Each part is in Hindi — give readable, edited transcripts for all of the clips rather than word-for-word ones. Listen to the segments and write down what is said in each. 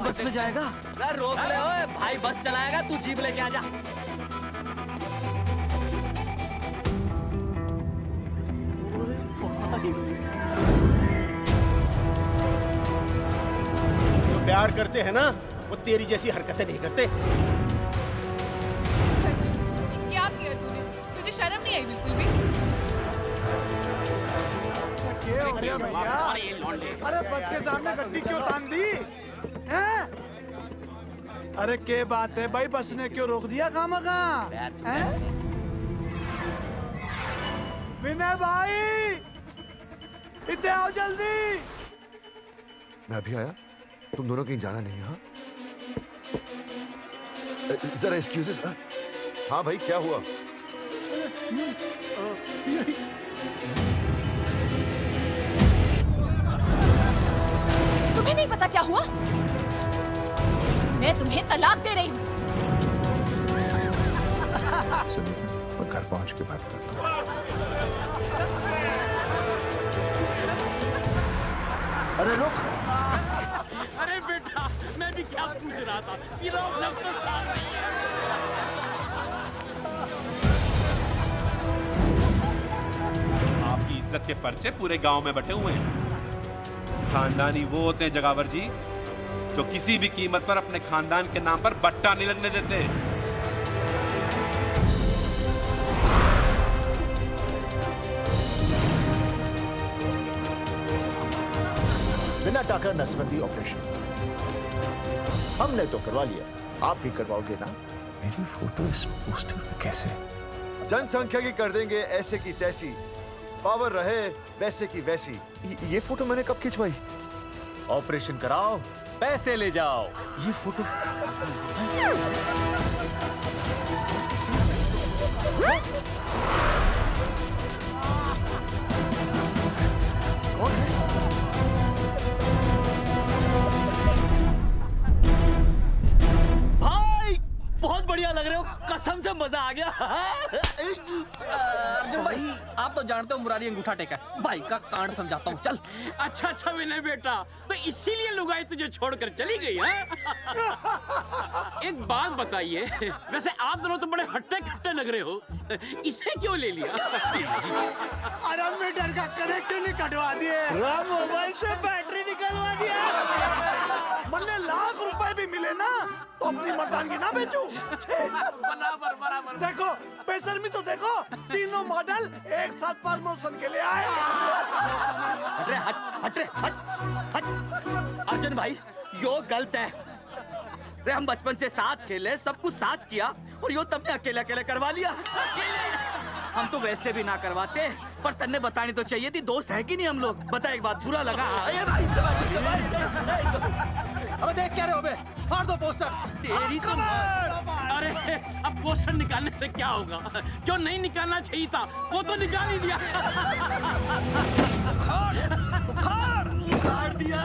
बस में जाएगा? अरे रोक ले ओए, भाई बस चलाएगा, तू जीप लेके आ जा। जो प्यार करते हैं ना वो तेरी जैसी हरकतें नहीं करते। क्या किया तूने? तुझे शर्म नहीं आई बिल्कुल भी? अरे भैया, अरे बस के सामने गड्डी क्यों तान दी हैं? अरे क्या बात है भाई, बस ने क्यों रोक दिया खामखा? विनय भाई इतने आओ जल्दी। मैं अभी आया, तुम दोनों कहीं जाना नहीं? हाँ जरा एक्सक्यूजेस। हाँ भाई क्या हुआ? तुम्हें नहीं पता क्या हुआ? मैं तुम्हें तलाक दे रही हूँ। सुनीता, मैं घर पहुंच के बात करता हूँ। अरे रुक। अरे बेटा, मैं भी क्या पूछ रहा था, लग तो साफ नहीं है। आपकी इज्जत के पर्चे पूरे गांव में बटे हुए हैं। खानदानी वो होते हैं जगावर जी, जो किसी भी कीमत पर अपने खानदान के नाम पर बट्टा नहीं लगने देते। बिना टाका नसबंदी ऑपरेशन हमने तो करवा लिया, आप भी करवाओगे ना? मेरी फोटो इस पोस्टर में कैसे? जनसंख्या की कर देंगे ऐसे की तैसी, पावर रहे वैसे की वैसी। ये फोटो मैंने कब खिंचवाई? ऑपरेशन कराओ, पैसे ले जाओ। ये फोटो कौन है? भाई बहुत बढ़िया लग रहे हो, कसम से मजा आ गया। अर्जुन भाई, आप तो जानते हो मुरारी अंगूठा टेका, भाई का कांड समझाता हूँ, चल। अच्छा अच्छा विनय बेटा, तो इसीलिए लुगाई तुझे छोड़कर चली गई है? एक बात बताइए, वैसे आप दोनों तो बड़े हट्टे कट्टे लग रहे हो, इसे क्यों ले लिया? अरे मीटर का कनेक्शन ही कटवा दिए, मोबाइल से बैटरी निकलवा दिया। मन्ने लाख रुपए भी मिले ना तो अपनी मर्दानगी ना बेचूं। बराबर बराबर। देखो बेशर्मी तो देखो, तीनों मॉडल एक साथ प्रमोशन के लिए आए। हट रे, हट रे, हट। अर्जुन भाई, यो गलत है। रे हम बचपन से साथ खेले, सब कुछ साथ किया, और यो तुमने अकेले अकेले करवा लिया। हम तो वैसे भी ना करवाते, पर तन्ने बतानी तो चाहिए थी, दोस्त है कि नहीं हम लोग? बता एक बात, बुरा लगा? अबे देख क्या रहे हो बे? फाड़ दो पोस्टर। तेरी तो अरे अब पोस्टर निकालने से क्या होगा? जो नहीं निकालना चाहिए था वो तो निकाल ही दिया। उखाड़ दिया।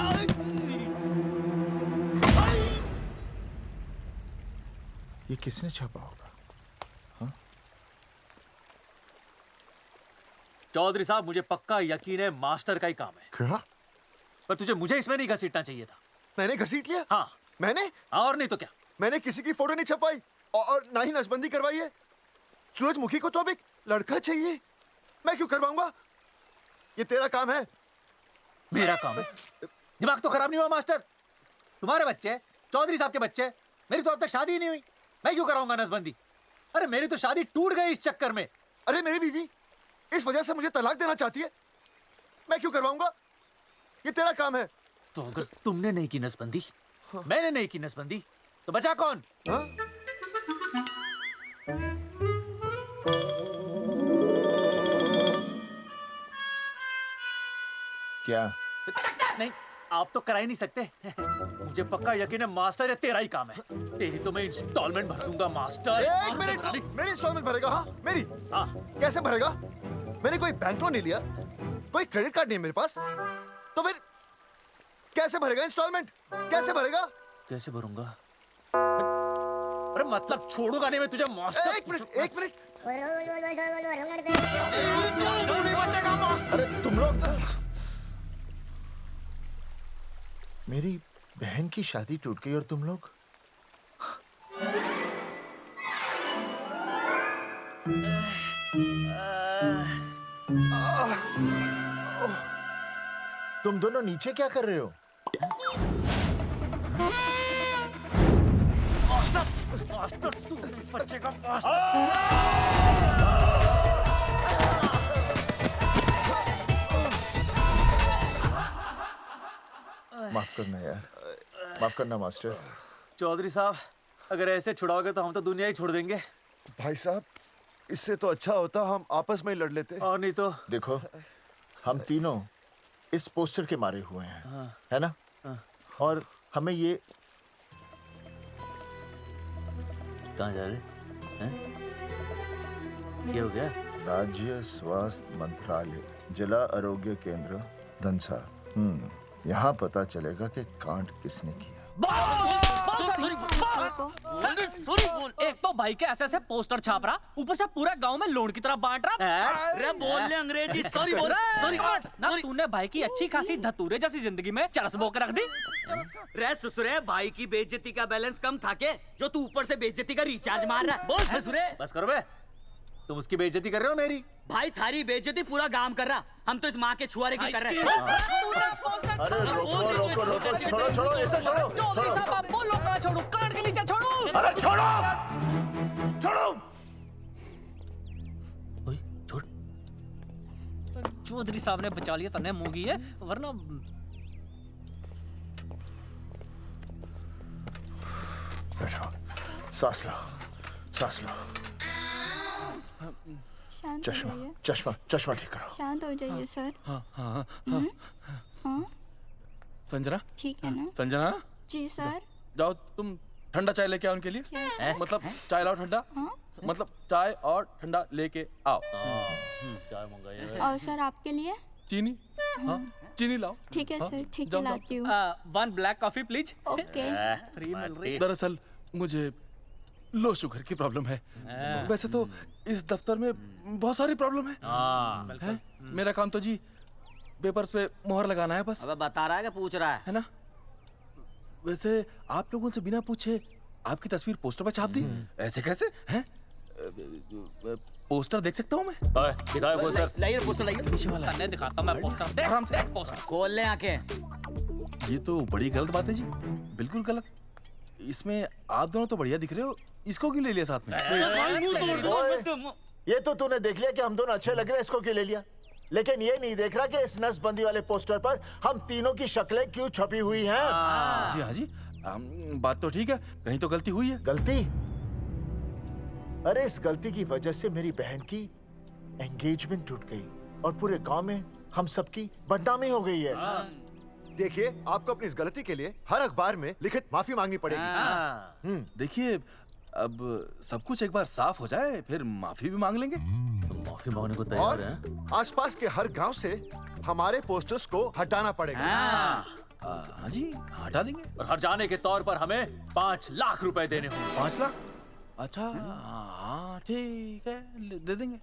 ये किसने छापा होगा? चौधरी साहब, मुझे पक्का यकीन है मास्टर का ही काम है। क्या? पर तुझे मुझे इसमें नहीं घसीटना चाहिए था। मैंने घसीट लिया? हाँ। मैंने? और नहीं तो क्या? मैंने किसी की फोटो नहीं छपाई और ना ही नसबंदी करवाई है। सूरजमुखी को तो अब एक लड़का चाहिए, मैं क्यों करवाऊंगा? ये तेरा काम है। मेरा काम है? दिमाग तो खराब नहीं हुआ मास्टर? तुम्हारे बच्चे, चौधरी साहब के बच्चे, मेरी तो अब तक शादी ही नहीं हुई, मैं क्यों कराऊंगा नसबंदी? अरे मेरी तो शादी टूट गई इस चक्कर में। अरे मेरी बीवी इस वजह से मुझे तलाक देना चाहती है, मैं क्यों करवाऊंगा? ये तेरा काम है। तो अगर तुमने नहीं की नसबंदी, मैंने नहीं की नसबंदी, तो बचा कौन? हाँ? क्या? नहीं, आप तो करा ही नहीं सकते। मुझे पक्का यकीन है मास्टर, ये तेरा ही काम है। तेरी तो मैं इंस्टॉलमेंट भर दूंगा मास्टर। एक मिनट, मेरी इंस्टॉलमेंट भरेगा? हाँ मेरी। हाँ। कैसे भरेगा? मैंने कोई बैंक लोन नहीं लिया, कोई क्रेडिट कार्ड नहीं है मेरे पास, तो फिर कैसे भरेगा इंस्टॉलमेंट? कैसे भरेगा? कैसे भरूंगा? अरे मतलब छोड़ूंगा नहीं मैं तुझे मास्टर। एक मिनट, एक मिनट। नहीं बचेगा मास्टर। अरे तुम लोग मेरी बहन की शादी टूट गई और तुम लोग तुम दोनों नीचे क्या कर रहे हो? माफ करना यार, माफ करना मास्टर। चौधरी साहब, अगर ऐसे छुड़ाओगे तो हम तो दुनिया ही छोड़ देंगे। भाई साहब, इससे तो अच्छा होता हम आपस में ही लड़ लेते। और नहीं तो। देखो, हम तीनों इस पोस्टर के मारे हुए हैं, है ना? और हमें ये कहाँ जा रहे हैं? क्या हो गया? राज्य स्वास्थ्य मंत्रालय, जिला आरोग्य केंद्र धनसा। यहाँ पता चलेगा कि कांड किसने किया। एक तो भाई के ऐसे पोस्टर छाप रहा, ऊपर से पूरा गांव में लोन की तरह बांट रहा। अरे बोल ले अंग्रेजी, सॉरी बोल सॉरी ना। तूने भाई की अच्छी खासी धतूरे जैसी जिंदगी में चरस बोक रख दी। रे ससुरे, भाई की बेइज्जती का बैलेंस कम था के जो तू ऊपर से बेइज्जती का रिचार्ज मार रहा है। बोल ससुरे। बस करो बे, तुम उसकी बेइज्जती कर रहे हो मेरी। भाई थारी बेइज्जती पूरा गांव कर रहा, हम तो इस माँ के छुआरे की कर रहे हैं। अरे रोको रोको रोको, छोड़ो छोड़ो, ऐसे छोड़ो छोड़ो। बोलो कहाँ छोड़ू, कान के नीचे छोड़ू। अरे छोड़ो छोड़ो। ओए, छोड़। चौधरी साहब ने बचा लिया, तन्ने मूंगी है, वरना बैठो, सांस लो, सांस लो। शांत हो चश्मा जाइए, चश्मा चश्मा ठीक करो। शांत हो जाइए सर। हाँ संजना, ठीक है ना? संजना, जी सर। जाओ तुम ठंडा चाय लेके आओ उनके लिए। क्या सर? मतलब चाय लाओ ठंडा। मतलब चाय और ठंडा लेके आओ। चाय मंगाइए। और सर आपके लिए? चीनी, हाँ चीनी लाओ। ठीक है सर, ठीक है, जाओ, लाती हूँ। 1 black coffee please. Okay. Free मिल रही। दरअसल मुझे लो शुगर की प्रॉब्लम है। वैसे तो इस दफ्तर में बहुत सारी प्रॉब्लम है। मेरा काम तो जी पेपर्स पे मोहर लगाना है बस। अब बता रहा है कि पूछ रहा है ना? वैसे आप लोगों से बिना पूछे आपकी तस्वीर पोस्टर पर छाप दी, ऐसे कैसे हैं? पोस्टर देख सकता हूँ मैं? दिखाओ पोस्टर। लाइए पोस्टर लाइए। पीछे वाला है। तन्ने दिखाता मैं पोस्टर। देख आराम से। देख पोस्टर। खोल ले आंखें। ये तो बड़ी गलत बात है जी, बिल्कुल गलत। इसमें आप दोनों तो बढ़िया दिख रहे हो, इसको क्यों ले लिया साथ में? ये तो तूने देख लिया कि हम दोनों अच्छे लग रहे हैं, इसको क्यों ले लिया? लेकिन ये नहीं देख रहा कि इस नसबंदी वाले पोस्टर पर हम तीनों की शक्लें क्यों छपी हुई हैं। जी हाँ जी, बात तो ठीक है, कहीं तो गलती हुई है। गलती? अरे इस गलती की वजह से मेरी बहन की एंगेजमेंट टूट गई और पूरे गांव में हम सबकी बदनामी हो गई है। देखिए, आपको अपनी इस गलती के लिए हर अखबार में लिखित माफी मांगनी पड़ेगी। देखिए, अब सब कुछ एक बार साफ हो जाए फिर माफी भी मांग लेंगे। तुम माफी मांगने को तैयार और हैं? आसपास के हर गांव से हमारे पोस्टर्स को हटाना पड़ेगा। हाँ जी, हटा देंगे। और हर जाने के तौर पर हमें 5 लाख रुपए देने होंगे। 5 लाख? अच्छा हाँ ठीक है, दे देंगे।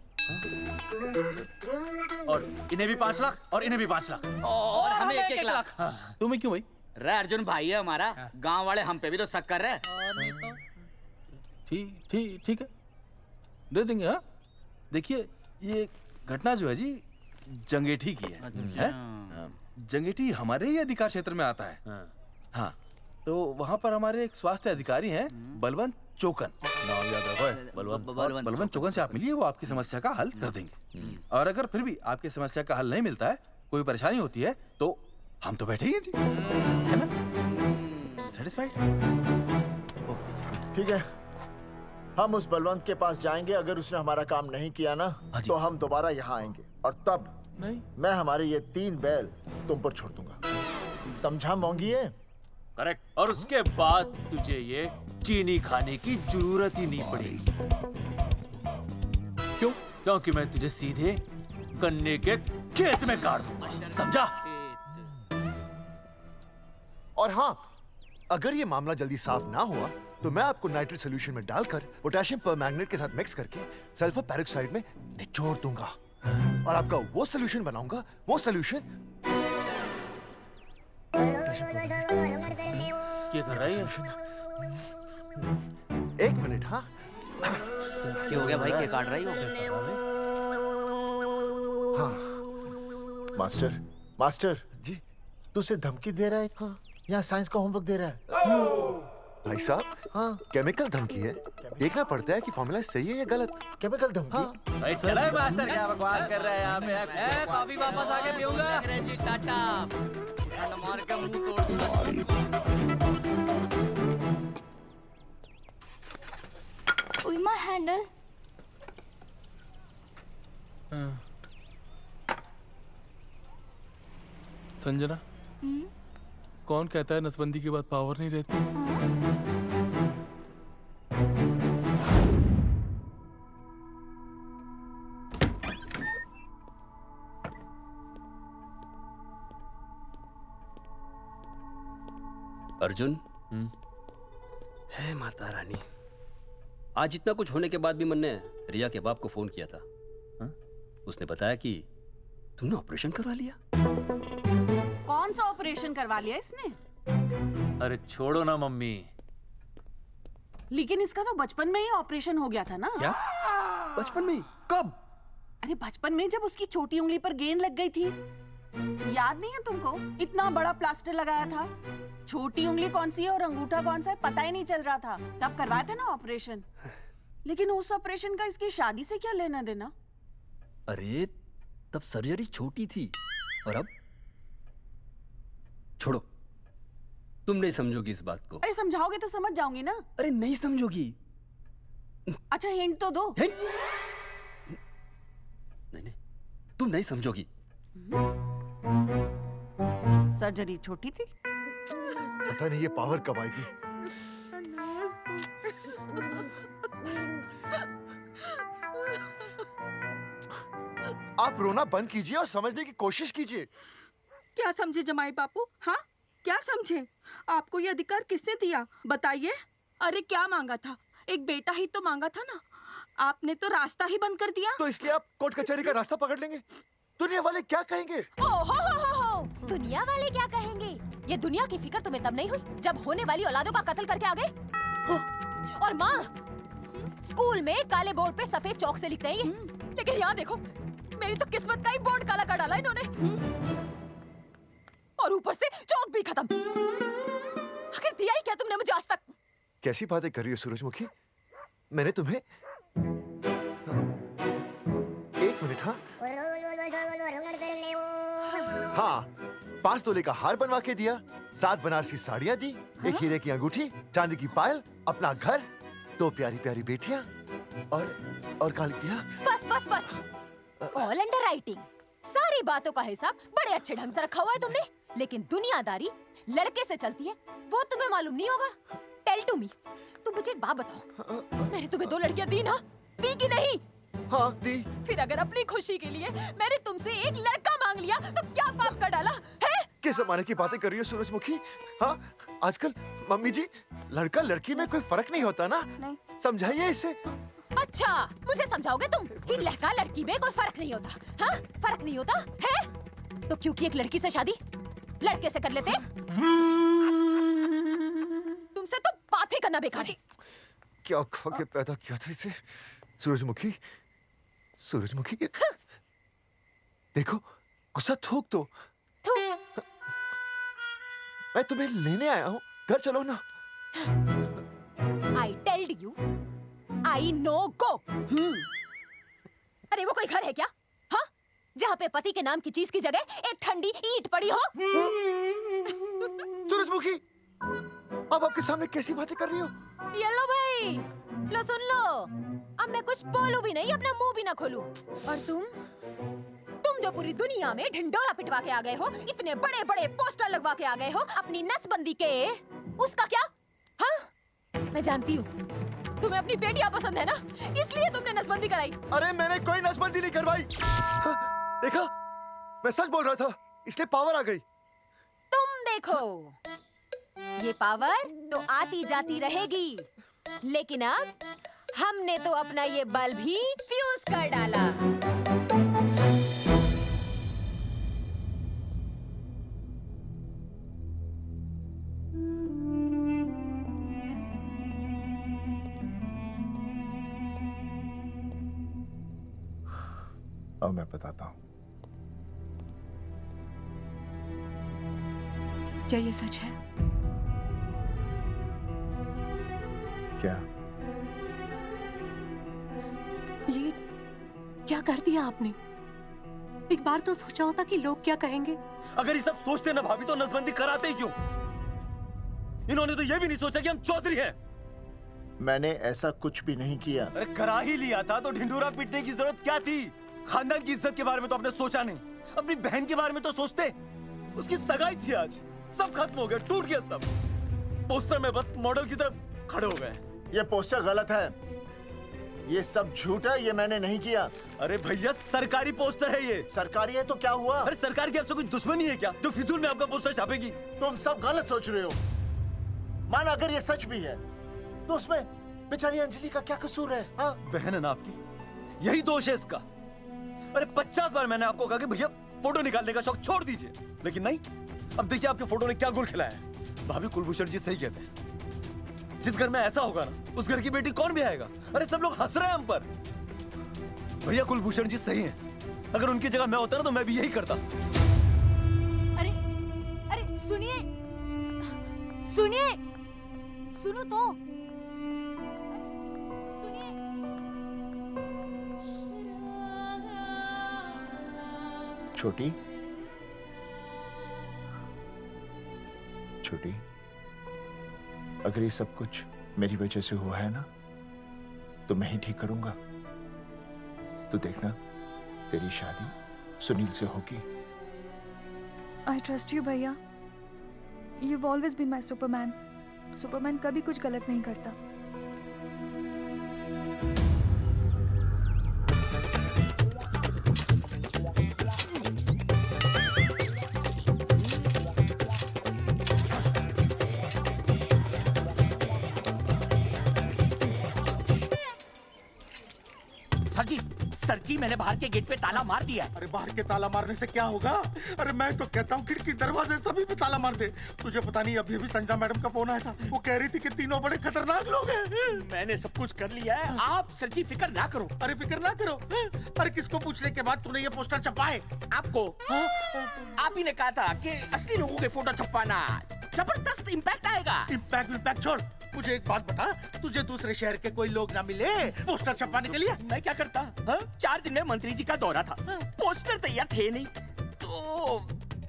और इन्हें भी 5 लाख और इन्हें भी 5 लाख। और हमें 1-1 लाख। तुम्हें क्यों भाई? रे अर्जुन भाई है हमारा, गांव वाले हम पे भी तो शक कर रहे हैं। ठीक है, दे देंगे। हाँ देखिए, ये घटना जो है जी जंगेठी की है? जंगेठी हमारे ही अधिकार क्षेत्र में आता है। हाँ, तो वहाँ पर हमारे एक स्वास्थ्य अधिकारी हैं, बलवंत चौकन। नाम याद रखो। बलवंत चौकन से आप मिलिए, वो आपकी समस्या का हल कर देंगे। और अगर फिर भी आपकी समस्या का हल नहीं मिलता है, कोई परेशानी होती है, तो हम तो बैठे ही हैं जी, है ना? सेटिस्फाइड? ठीक है, हम उस बलवंत के पास जाएंगे। अगर उसने हमारा काम नहीं किया ना, तो हम दोबारा यहाँ आएंगे और तब नहीं, मैं हमारे ये 3 बैल तुम पर छोड़ दूंगा। समझा मोंगी? है करेक्ट। और उसके बाद तुझे ये चीनी खाने की जरूरत ही नहीं पड़ेगी। क्यों? क्योंकि मैं तुझे सीधे गन्ने के खेत में गाड़ दूंगा। समझा? और हाँ, अगर ये मामला जल्दी साफ ना हुआ तो मैं आपको नाइट्रेट सोल्यूशन में डालकर पोटेशियम परमैंगनेट के साथ मिक्स करके सल्फर पेरोक्साइड में निचोड़ दूंगा और आपका वो सोल्यूशन बनाऊंगा, वो सोल्यूशन पोटेशियम परमैंगनेट। क्या कर रहा है ये? एक मिनट। हाँ क्या हो गया भाई? क्या काट रही हो? हाँ मास्टर, मास्टर जी, तू उसे धमकी दे रहा है? हाँ, यहाँ साइंस का होमवर्क दे रहा है। भाई साहब, हाँ केमिकल धमकी है, देखना पड़ता है कि फॉर्मूला सही है या गलत। केमिकल धमकी? हाँ। भाई चला है मास्टर, क्या बकवास कर रहा है यहाँ पे? कॉफी वापस आके पीऊंगा। अंग्रेजी टाटा मार के मुंह तोड़ दूंगा। ओए माय हैंडल। संजना, कौन कहता है नसबंदी के बाद पावर नहीं रहती? अर्जुन, है माता रानी, आज इतना कुछ होने के बाद भी मन ने रिया के बाप को फोन किया था। उसने बताया कि तुमने ऑपरेशन करवा लिया। कौन सा ऑपरेशन करवा लिया इसने? अरे छोड़ो ना मम्मी। लेकिन इसका तो बचपन में ही ऑपरेशन हो गया था ना? क्या? बचपन में? कब? अरे बचपन में, जब उसकी छोटी उंगली पर गेंद लग गई थी। याद नहीं है तुमको? इतना बड़ा प्लास्टर लगाया था। छोटी उंगली कौन सी है और अंगूठा कौन सा है पता ही नहीं चल रहा था। तब करवाए थे ना ऑपरेशन। लेकिन उस ऑपरेशन का इसकी शादी से क्या लेना देना? अरे तब सर्जरी छोटी थी और अब? छोड़ो, तुम नहीं समझोगी इस बात को। अरे समझाओगे तो समझ जाऊंगी ना। अरे नहीं समझोगी। अच्छा हिंट तो दो। हिंट? नहीं, तुम नहीं समझोगी। सर्जरी छोटी थी। पता नहीं ये पावर कब आएगी। आप रोना बंद कीजिए और समझने की कोशिश कीजिए। क्या समझे जमाई बापू? हाँ क्या समझे? आपको ये अधिकार किसने दिया बताइए? अरे क्या मांगा था? एक बेटा ही तो मांगा था ना। आपने तो रास्ता ही बंद कर दिया। तो इसलिए आप कोर्ट कचहरी का रास्ता पकड़ लेंगे? दुनिया वाले क्या कहेंगे? हो। दुनिया वाले क्या कहेंगे? ये दुनिया की फिक्र तुम्हें तब नहीं हुई जब होने वाली औलादों का कत्ल करके आ गए। और माँ स्कूल में काले बोर्ड पे सफेद चौक से लिख रही है, लेकिन यहाँ देखो मेरी तो किस्मत का ही बोर्ड काला कर डाला इन्होंने। और ऊपर से चौक भी खत्म। आखिर दिया ही क्या तुमने मुझे आज तक? कैसी बातें कर रही हो सूरजमुखी? मैंने तुम्हें एक मिनट। हाँ 5 तोले का हार बनवा के दिया, 7 बनारसी साड़ियाँ दी, एक हीरे की अंगूठी, चांदी की पायल, अपना घर, 2 प्यारी प्यारी बेटियाँ और क्या लिख दिया? बस ऑल अंडर राइटिंग। सारी बातों का हिसाब बड़े अच्छे ढंग से रखा हुआ है तुमने, लेकिन दुनियादारी लड़के से चलती है वो तुम्हें मालूम नहीं होगा। टेल टू मी, तुम मुझे एक बात बताओ, मैंने तुम्हें 2 लड़कियां दी ना? दी कि नहीं? हाँ दी। फिर अगर अपनी खुशी के लिए मैंने तुमसे एक लड़का मांग लिया तो क्या पाप कर डाला है? किस जमाने की बातें कर रही हो सूरजमुखी? हाँ आजकल मम्मी जी लड़का लड़की में कोई फर्क नहीं होता ना। नहीं। समझाइए इसे। अच्छा मुझे समझाओगे तुम कि लड़का लड़की में कोई फर्क नहीं होता? हाँ फर्क नहीं होता है तो क्योंकि एक लड़की से शादी लड़के से कर लेते? तुमसे तो बात ही करना बेकार है। क्या खा के पैदा किया था इसे? सूरजमुखी देखो गुस्सा थूक दो। मैं तुम्हें लेने आया हूँ, घर चलो ना। I told you, I know go। अरे वो कोई घर है क्या? हाँ जहाँ पे पति के नाम की चीज की जगह एक ठंडी ईंट पड़ी हो। सूरजमुखी अब आपके सामने कैसी बातें कर रही हो? ये लो भाई, लो सुन लो, अब मैं कुछ बोलूं भी नहीं, अपना मुंह भी ना खोलूं। और तुम जो पूरी दुनिया में ढिंडोरा पिटवा के आ गए हो, इतने बड़े बड़े पोस्टर लगवा के आ गए हो अपनी नसबंदी के, उसका क्या? हाँ मैं जानती हूँ तुम्हें अपनी बेटियां पसंद है ना, इसलिए तुमने नसबंदी कराई। अरे मैंने कोई नसबंदी नहीं करवाई। देखा मैं सच बोल रहा था, इसलिए पावर आ गई। तुम देखो ये पावर तो आती जाती रहेगी, लेकिन अब हमने तो अपना ये बल्ब भी फ्यूज कर डाला। अब मैं बताता हूँ। क्या ये सच है? क्या? ये क्या कर दिया आपने? एक बार तो सोचा होता कि लोग क्या कहेंगे। अगर ये सब सोचते ना भाभी तो नसबंदी कराते ही क्यों? इन्होंने तो ये भी नहीं सोचा कि हम चौधरी हैं। मैंने ऐसा कुछ भी नहीं किया। अरे करा ही लिया था तो ढिंडोरा पीटने की जरूरत क्या थी? खानदान की इज्जत के बारे में तो आपने सोचा नहीं। अपनी बहन के बारे में तो सोचते। उसकी सगाई थी आज, सब खत्म हो गया, टूट गया सब। पोस्टर में बस मॉडल की तरफ खड़े हो गए। ये पोस्टर गलत है, ये सब झूठ है, ये मैंने नहीं किया। अरे भैया सरकारी पोस्टर है ये। सरकारी है तो क्या हुआ? अरे सरकार की आपसे कोई दुश्मनी है क्या जो फिजूल में आपका पोस्टर छापेगी? तुम सब गलत सोच रहे हो। मान अगर ये सच भी है तो उसमें बेचारी अंजलि का क्या कसूर है? हाँ? बहन है ना आपकी, यही दोष है इसका। अरे 50 बार मैंने आपको कहा कि भैया फोटो निकालने का शौक छोड़ दीजिए, लेकिन नहीं। अब देखिए आपके फोटो ने क्या गुल खिलाया है। भाभी कुलभूषण जी सही कहते हैं, जिस घर में ऐसा होगा ना उस घर की बेटी कौन भी आएगा। अरे सब लोग हंस रहे हैं हम पर। भैया कुलभूषण जी सही हैं, अगर उनकी जगह मैं होता ना तो मैं भी यही करता। अरे अरे सुनिए सुनिए, सुनो तो। छोटी छोटी, अगर ये सब कुछ मेरी वजह से हुआ है ना तो मैं ही ठीक करूंगा। तो देखना तेरी शादी सुनील से होगी। I trust you, भैया। You've always been my Superman. Superman कभी कुछ गलत नहीं करता। सर जी मैंने बाहर के गेट पे ताला मार दिया है। अरे बाहर के ताला मारने से क्या होगा? अरे मैं तो कहता हूँ खिड़की दरवाजे सभी पे ताला मार दे। तुझे पता नहीं अभी अभी संजना मैडम का फोन आया था, वो कह रही थी कि तीनों बड़े खतरनाक लोग हैं। मैंने सब कुछ कर लिया है, आप सर जी फिक्र ना करो। अरे फिक्र ना करो। अरे किसको पूछने के बाद तूने ये पोस्टर छपाए? आपको। आप ही ने कहा था कि असली लोगों के फोटो छपवाना जबरदस्त इम्पैक्ट आएगा। इम्पैक्ट छोड़, मुझे एक बात बता, तुझे दूसरे शहर के कोई लोग ना मिले पोस्टर छपवाने के लिए? मैं क्या करता? 4 दिन में मंत्री जी का दौरा था, पोस्टर तैयार थे नहीं, तो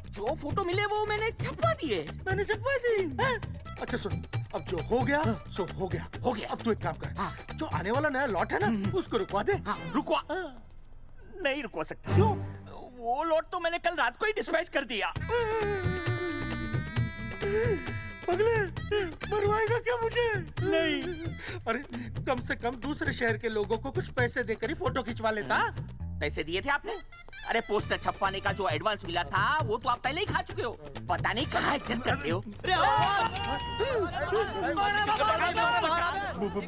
जो फोटो मिले वो मैंने छपवा दिए। मैंने छपवा दी? अच्छा सुन, अब जो हो गया सो हो गया। हो गया। अब तू एक काम कर, जो आने वाला नया लॉट है ना उसको रुकवा दे। रुकवा? नहीं रुकवा सकता। क्यों? वो लॉट तो मैंने कल रात को ही डिस्पैच कर दिया। पगले, मरवाएगा क्या मुझे? नहीं। अरे कम से कम दूसरे शहर के लोगों को कुछ पैसे देकर ही फोटो खिंचवा लेता। पैसे दिए थे आपने? अरे पोस्टर छपवाने का जो एडवांस मिला था वो तो आप पहले ही खा चुके हो, पता नहीं कहाँ एडजस्ट करते हो।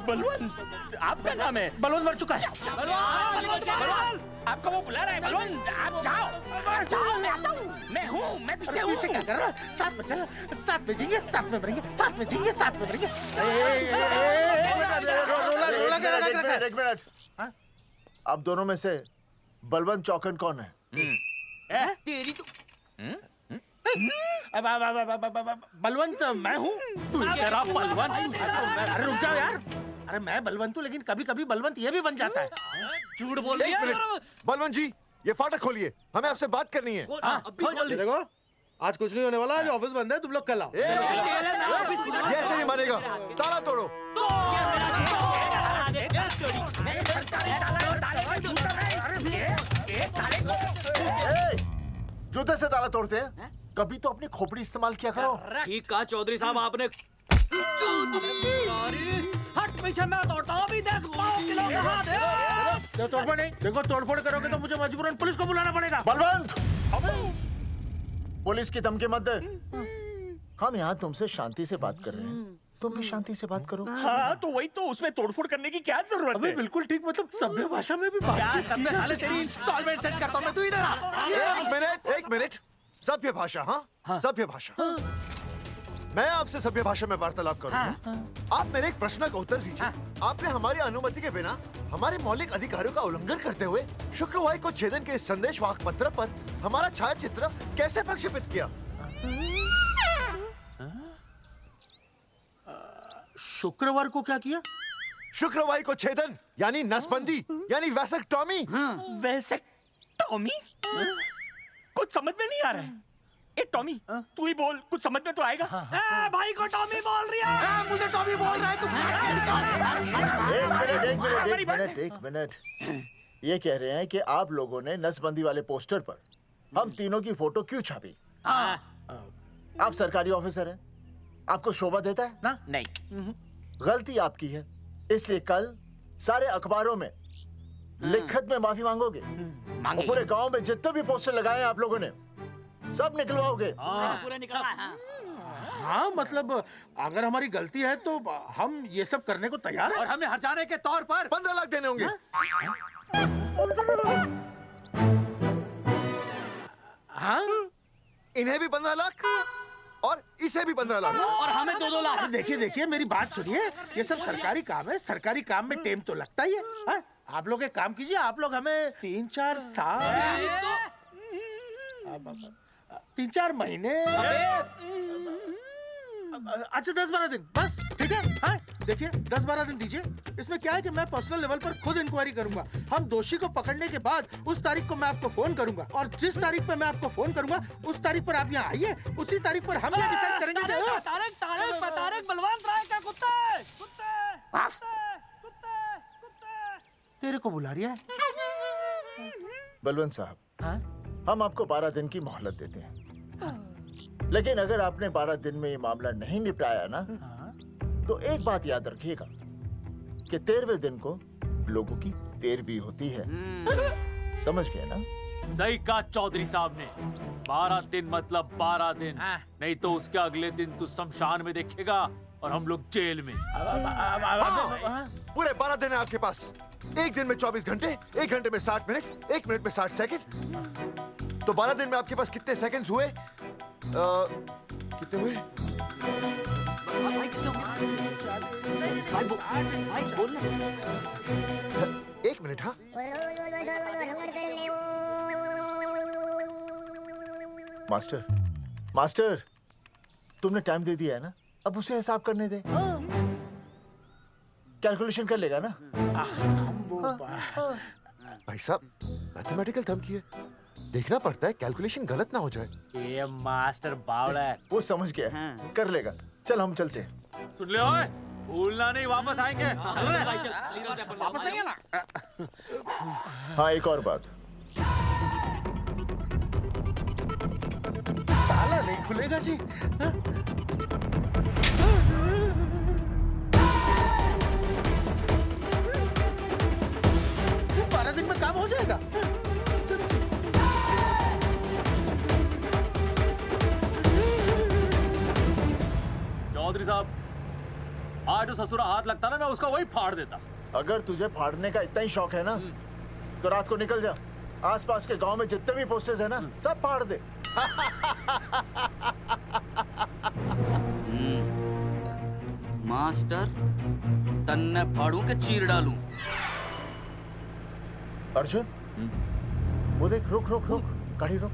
बलवंत आपका नाम है? बलवंत मर चुका है। आपका वो बुला रहा है बलवंत, आप जाओ जाओ, मैं आता हूँ। मैं हूँ, मैं पीछे हूँ। पीछे क्या कर रहा है? साथ में चल, साथ में जिएंगे, साथ में मरेंगे, साथ में जिएंगे, साथ में मरेंगे। एक मिनट। अब दोनों में से बलवंत चौकन कौन है? तेरी तो बलवंत मैं हूँ। तू तेरा बलवंत? अरे रुक जाओ यार। अरे मैं बलवंत हूँ, लेकिन कभी कभी बलवंत ये भी बन जाता है। झूठ बोल रही है। बलवंत जी, ये फाटक खोलिए, हमें आपसे बात करनी है। देखो आज कुछ नहीं होने वाला, आज ऑफिस बंद है, तुम लोग कल आओ। ये ऐसे नहीं मानेगा, ताला तोड़ो। जूते से ताला तोड़ते हैं? कभी तो अपनी खोपड़ी इस्तेमाल किया करो। ठीक कहा चौधरी साहब आपने। हट पीछे, मैं तोड़ता हूँ, अभी देख पाओ किलो कहाँ दे। तोड़फोड़ नहीं, देखो तोड़फोड़ करोगे तो मुझे मजबूरन पुलिस को बुलाना पड़ेगा। बलवंत, पुलिस की धमकी मत दे। हम यहाँ तुमसे शांति से बात कर रहे हैं, तुम भी शांति से बात करो। हाँ तो वही तो, उसमें तोड़फोड़ करने की क्या जरूरत है? बिल्कुल ठीक, मतलब सभ्य भाषा में भी बातचीत। इंस्टॉलमेंट सेट करता हूँ मैं, तू इधर आ। एक मिनट। सभ्य भाषा? हाँ, सभ्य भाषा। मैं आपसे सभ्य भाषा में वार्तालाप करूंगा। आप मेरे एक प्रश्न का उत्तर दीजिए। आपने हमारी अनुमति के बिना हमारे मौलिक अधिकारों का उल्लंघन करते हुए शुक्रवार को छेदन के इस संदेशवाहक पत्र पर हमारा छायाचित्र कैसे प्रक्षेपित किया? शुक्रवार को क्या किया? शुक्रवार को छेदन यानी नसबंदी यानी वैसेक्टॉमी। वैसेक्टॉमी? कुछ समझ में नहीं आ रहा है। ए टॉमी, तू ही बोल, कुछ समझ में तो आएगा। भाई को टॉमी बोल रही है। मुझे टॉमी बोल रहा है तू। एक मिनट। ये कह रहे हैं कि आप लोगों ने नसबंदी वाले पोस्टर पर हम तीनों की फोटो क्यों छापी? आप सरकारी ऑफिसर हैं, आपको शोभा देता है ना? नहीं। गलती आपकी है, इसलिए कल सारे अखबारों में लिखत में माफी मांगोगे। और पूरे गांव में जितने भी पोस्टर लगाए हैं आप लोगों ने सब निकलवाओगे। पूरा निकला। हाँ, मतलब अगर हमारी गलती है तो हम ये सब करने को तैयार हैं। और हमें हर्जाने के तौर पर 15 लाख देने होंगे। हाँ, इन्हें भी 15 लाख और इसे भी 15 लाख और हमें 2-2 लाख। देखिए मेरी बात सुनिए, ये सब सरकारी काम है, सरकारी काम में टेम तो लगता ही है। हाँ? आप लोग एक काम कीजिए, आप लोग हमें 3-4 साल 3-4 महीने, अच्छा 10-12 दिन बस, ठीक है? हाँ, देखिए 10-12 दिन दीजिए। इसमें क्या है कि मैं पर्सनल लेवल पर खुद इंक्वायरी करूंगा। हम दोषी को पकड़ने के बाद उस तारीख को मैं आपको फोन करूंगा, और जिस तारीख पर मैं आपको फोन करूंगा उस तारीख पर आप यहाँ आइए। उसी तारीख पर हम ये डिसाइड करेंगे। तारिक बलवंत राय का कुत्ता है। तेरे को बुला रही है। बलवंत साहब, हम आपको 12 दिन की मोहलत देते हैं, लेकिन अगर आपने 12 दिन में ये मामला नहीं निपटाया ना, तो एक बात याद रखिएगा कि 13वें दिन को लोगों की 13वीं होती है। समझ गए ना? सही कहा चौधरी साहब ने। 12 दिन मतलब 12 दिन, नहीं तो उसके अगले दिन तू शमशान में देखेगा और हम लोग जेल में। पूरे 12 दिन है आपके पास। एक दिन में 24 घंटे, 1 घंटे में 60 मिनट, 1 मिनट में 60 सेकंड। तो 12 दिन में आपके पास कितने सेकंड्स हुए? कितने हुए? एक मिनट। हाँ, मास्टर, तुमने टाइम दे दिया है ना, अब उसे हिसाब करने दे। कैलकुलेशन कर लेगा ना? भाई साहब, मैथमेटिकल धमकी है, देखना पड़ता है कैलकुलेशन गलत ना हो जाए। ये मास्टर बावड़ा है। वो समझ गया, कर लेगा। चल हम चलते हैं। सुन ले ओए, भूलना नहीं, वापस आएंगे। चल रहे भाई, चल वापस आइए ना। हाँ, एक और बात, ताला नहीं खुलेगा जी। 12 दिन में काम हो जाएगा। चौधरी साहब, आज जो ससुरा हाथ लगता ना, मैं उसका वही फाड़ देता। अगर तुझे फाड़ने का इतना ही शौक है ना, तो रात को निकल जा, आसपास के गांव में जितने भी पोस्टर्स है ना, सब फाड़ दे। मास्टर, तन्ने फाड़ू के चीर डालूं। अर्जुन, वो देख, रुक, गाड़ी रोक।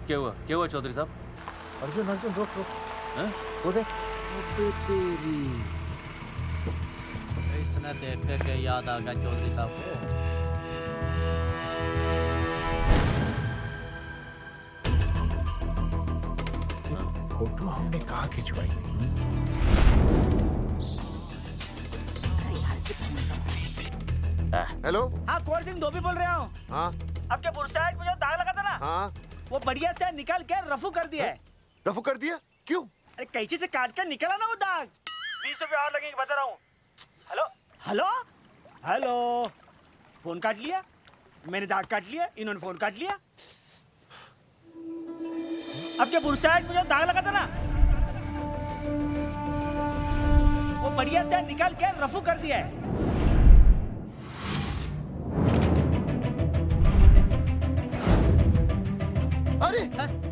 क्या हुआ चौधरी साहब? अर्जुन, रुक। वो देख। तेरी इसने देख के याद आ गया चौधरी साहब को। फोटो हमने कहाँ खिंचवाई थी? हेलो। हाँ, कुंवर सिंह धोबी बोल रहा हूँ। हाँ, अब क्या बुरसाइड में जो दाग लगा था ना, हाँ, वो बढ़िया से निकाल के रफू कर दिया है। रफू कर दिया? क्यों? अरे कैंची से काट कर निकला ना वो दाग। 20 रुपए और लगेंगे, बता रहा हूँ। हेलो, फोन काट लिया, मैंने दाग काट लिया, इन्होंने फोन काट लिया। अब क्या बुरसाइड में जो दाग लगा था ना, वो बढ़िया से निकाल के रफू कर दिया है। अरे,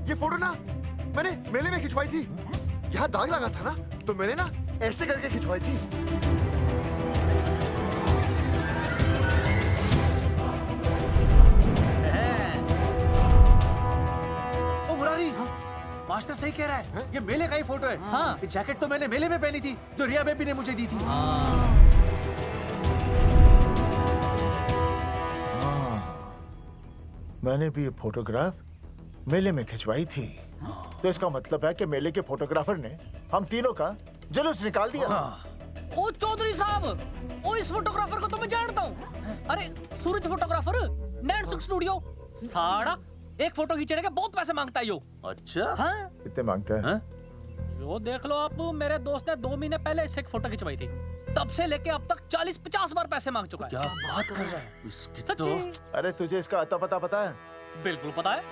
ये फोटो ना मैंने मेले में खिंचवाई थी। यहाँ दाग लगा था ना, तो मैंने ना ऐसे करके खिंचवाई थी। मास्टर सही कह रहा है, ये मेले का ही फोटो है। हाँ, ये जैकेट तो मैंने मेले में पहनी थी, जो रिया बेबी ने मुझे दी थी। मैंने भी ये फोटोग्राफ मेले में खिंचवाई थी। तो इसका मतलब है कि मेले के फोटोग्राफर ने हम तीनों का जुलूस निकाल दिया। ओ चौधरी साहब, ओ इस फोटोग्राफर को तो मैं जानता हूँ। अरे सूरज फोटोग्राफर, नैन सुख स्टूडियो। साड़ा एक फोटो खींचने के बहुत पैसे मांगता है यो। अच्छा? हाँ? कितने मांगता है? यो देख लो आप, मेरे दोस्त ने 2 महीने पहले इससे एक फोटो खिंचवाई थी, तब से लेके अब तक 40-50 बार पैसे मांग चुका है। क्या बात कर रहा है? इसकी तो... अरे तुझे इसका अता पता पता है? बिल्कुल पता है।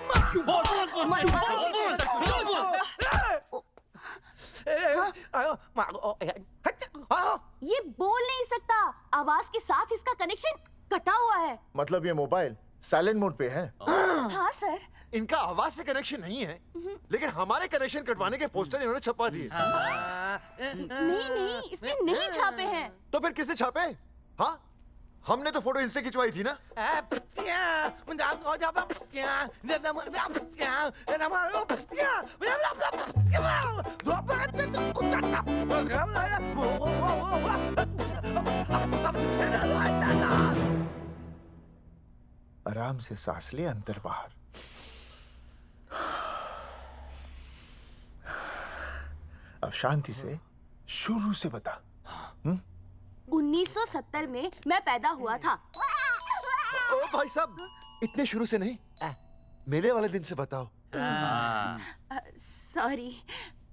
ये बोल नहीं सकता, आवाज के साथ इसका कनेक्शन कटा हुआ है। मतलब ये मोबाइल साइलेंट मोड पे है? हाँ सर। इनका आवाज से कनेक्शन नहीं है, लेकिन हमारे कनेक्शन कटवाने के पोस्टर इन्होंने छपवा दिए। नहीं, इसने नहीं छापे हैं। तो फिर किसे छापे? हाँ, हमने तो फोटो इनसे खिंचवाई थी ना। आराम से सांस ले, अंदर बाहर। अब शांति से शुरू से बता। 1970 में मैं पैदा हुआ था। ओ भाई साहब, इतने शुरू से नहीं, मेले वाले दिन से बताओ। सॉरी,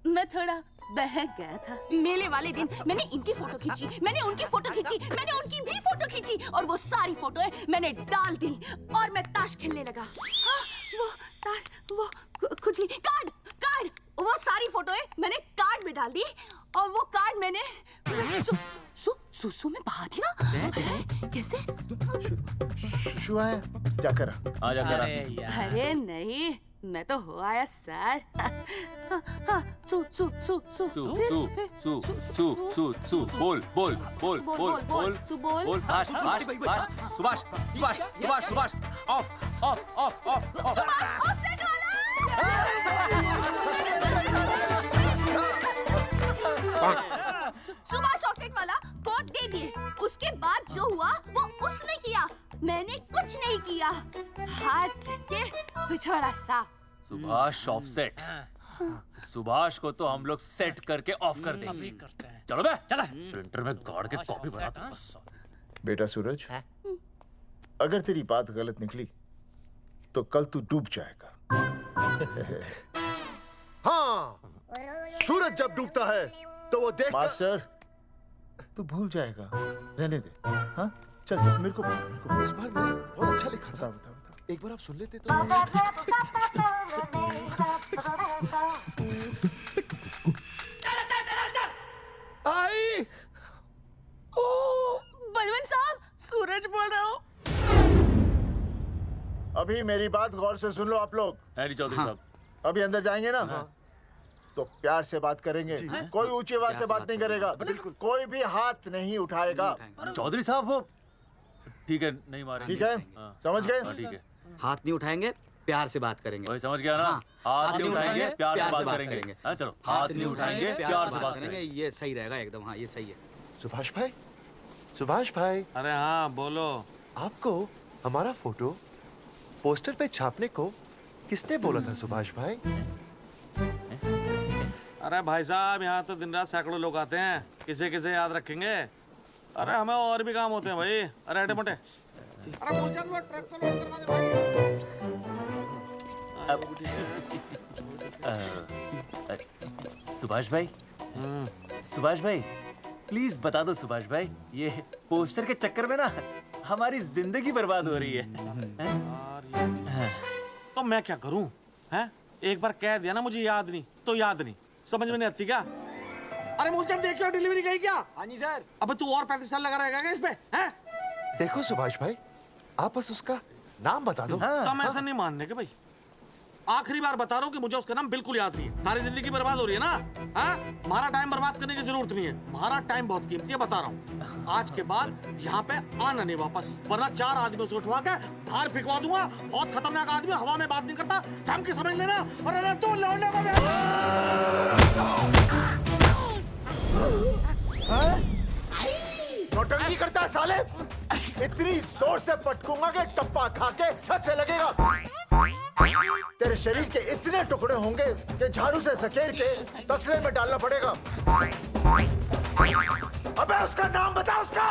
मैं थोड़ा बहक गया था। मेले वाले दिन मैंने इनकी फोटो खींची, मैंने उनकी फोटो खींची, मैंने उनकी भी फोटो खींची, और वो सारी फोटोएं मैंने डाल दी और मैं ताश खेलने लगा। हाँ, वो कुछ नहीं, कार्ड, वो सारी फोटोएं मैंने कार्ड में डाल दी, और वो कार्ड मैंने सुसु में बहा दिया। कैसे? शुआ है, जाकर आ जाकर। अरे नहीं, मैं तो हो आया सर। सु बोल सुभाष ऑफ। सुभाष ऑफसेट वाला कोड दे दिए। उसके बाद जो हुआ वो उसने किया, मैंने कुछ नहीं किया। हाथ के पिछड़ा सा। सुभाष ऑफसेट। सुभाष को तो हम लोग सेट करके ऑफ कर देंगे। चलो बे, चला प्रिंटर में गाड़ के कॉपी बना दो बस। बेटा सूरज, अगर तेरी बात गलत निकली तो कल तू डूब जाएगा। हाँ, सूरज जब डूबता है तो वो देख। मास्टर, तू भूल जाएगा, रहने दे। हाँ, चल मेरे को इस बार मैंने बहुत अच्छा लिखा था। बता एक बार आप सुन लेते तो। आई बलवंत साहब, सूरज बोल रहा हूँ। अभी मेरी बात गौर से सुन लो आप लोग। चौधरी साहब, अभी अंदर जाएंगे ना, तो प्यार से बात करेंगे। कोई ऊंची आवाज से बात नहीं करेगा, कोई भी हाथ नहीं उठाएगा। चौधरी साहब वो ठीक है, नहीं मारेंगे। ठीक है, समझ गए? ठीक है, हाथ नहीं उठाएंगे, प्यार से बात करेंगे। वही समझ गया ना? हाथ नहीं उठाएंगे, प्यार से बात करेंगे। चलो, हाथ नहीं उठाएंगे, प्यार से बात करेंगे। ये सही रहेगा एकदम। हाँ, ये सही है। सुभाष भाई। अरे हाँ, बोलो। आपको हमारा फोटो पोस्टर पे छापने को किसने बोला था सुभाष भाई? अरे भाई साहब, यहाँ तो दिन रात सैकड़ों लोग आते हैं, किसे किसे याद रखेंगे। अरे हमें और भी काम होते हैं भाई। अरे हटे मोटे। अरे बोल चल, वो ट्रक को लोड करवा दे भाई। सुभाष भाई प्लीज बता दो सुभाष भाई, ये पोस्टर के चक्कर में ना हमारी जिंदगी बर्बाद हो रही है। तो मैं क्या करूं? हैं? एक बार कह दिया ना मुझे याद नहीं तो याद नहीं, समझ में नहीं आती क्या? अरे मूलचंद देखियो, डिलीवरी गई क्या? हाँ जी सर। अबे तू और 35 साल लगा रहेगा क्या इसमें? हैं? देखो सुभाष भाई, आप बस उसका नाम बता दो। तो हम ऐसा नहीं मानने के भाई। आखिरी बार बता रहा हूँ कि मुझे उसका नाम बिल्कुल याद नहीं है। सारी जिंदगी बर्बाद हो रही है ना? हाँ, हमारा टाइम बर्बाद करने की जरूरत नहीं है। हमारा टाइम बहुत कीमती है, बता रहा हूँ। आज के बाद यहाँ पे आना नहीं वापस, वरना 4 आदमियों से उठवा के बाहर फेंकवा दूंगा। बहुत खतरनाक आदमी, हवा में बात नहीं करता, धमकी समझ लेना। और अरे तू लौंडे को नौटंकी करता है साले। इतनी जोर से पटकूंगा कि टप्पा खा के छत से लगेगा। तेरे शरीर के इतने टुकड़े होंगे कि झाड़ू से सकेर के तसले में डालना पड़ेगा। अबे उसका नाम बता, उसका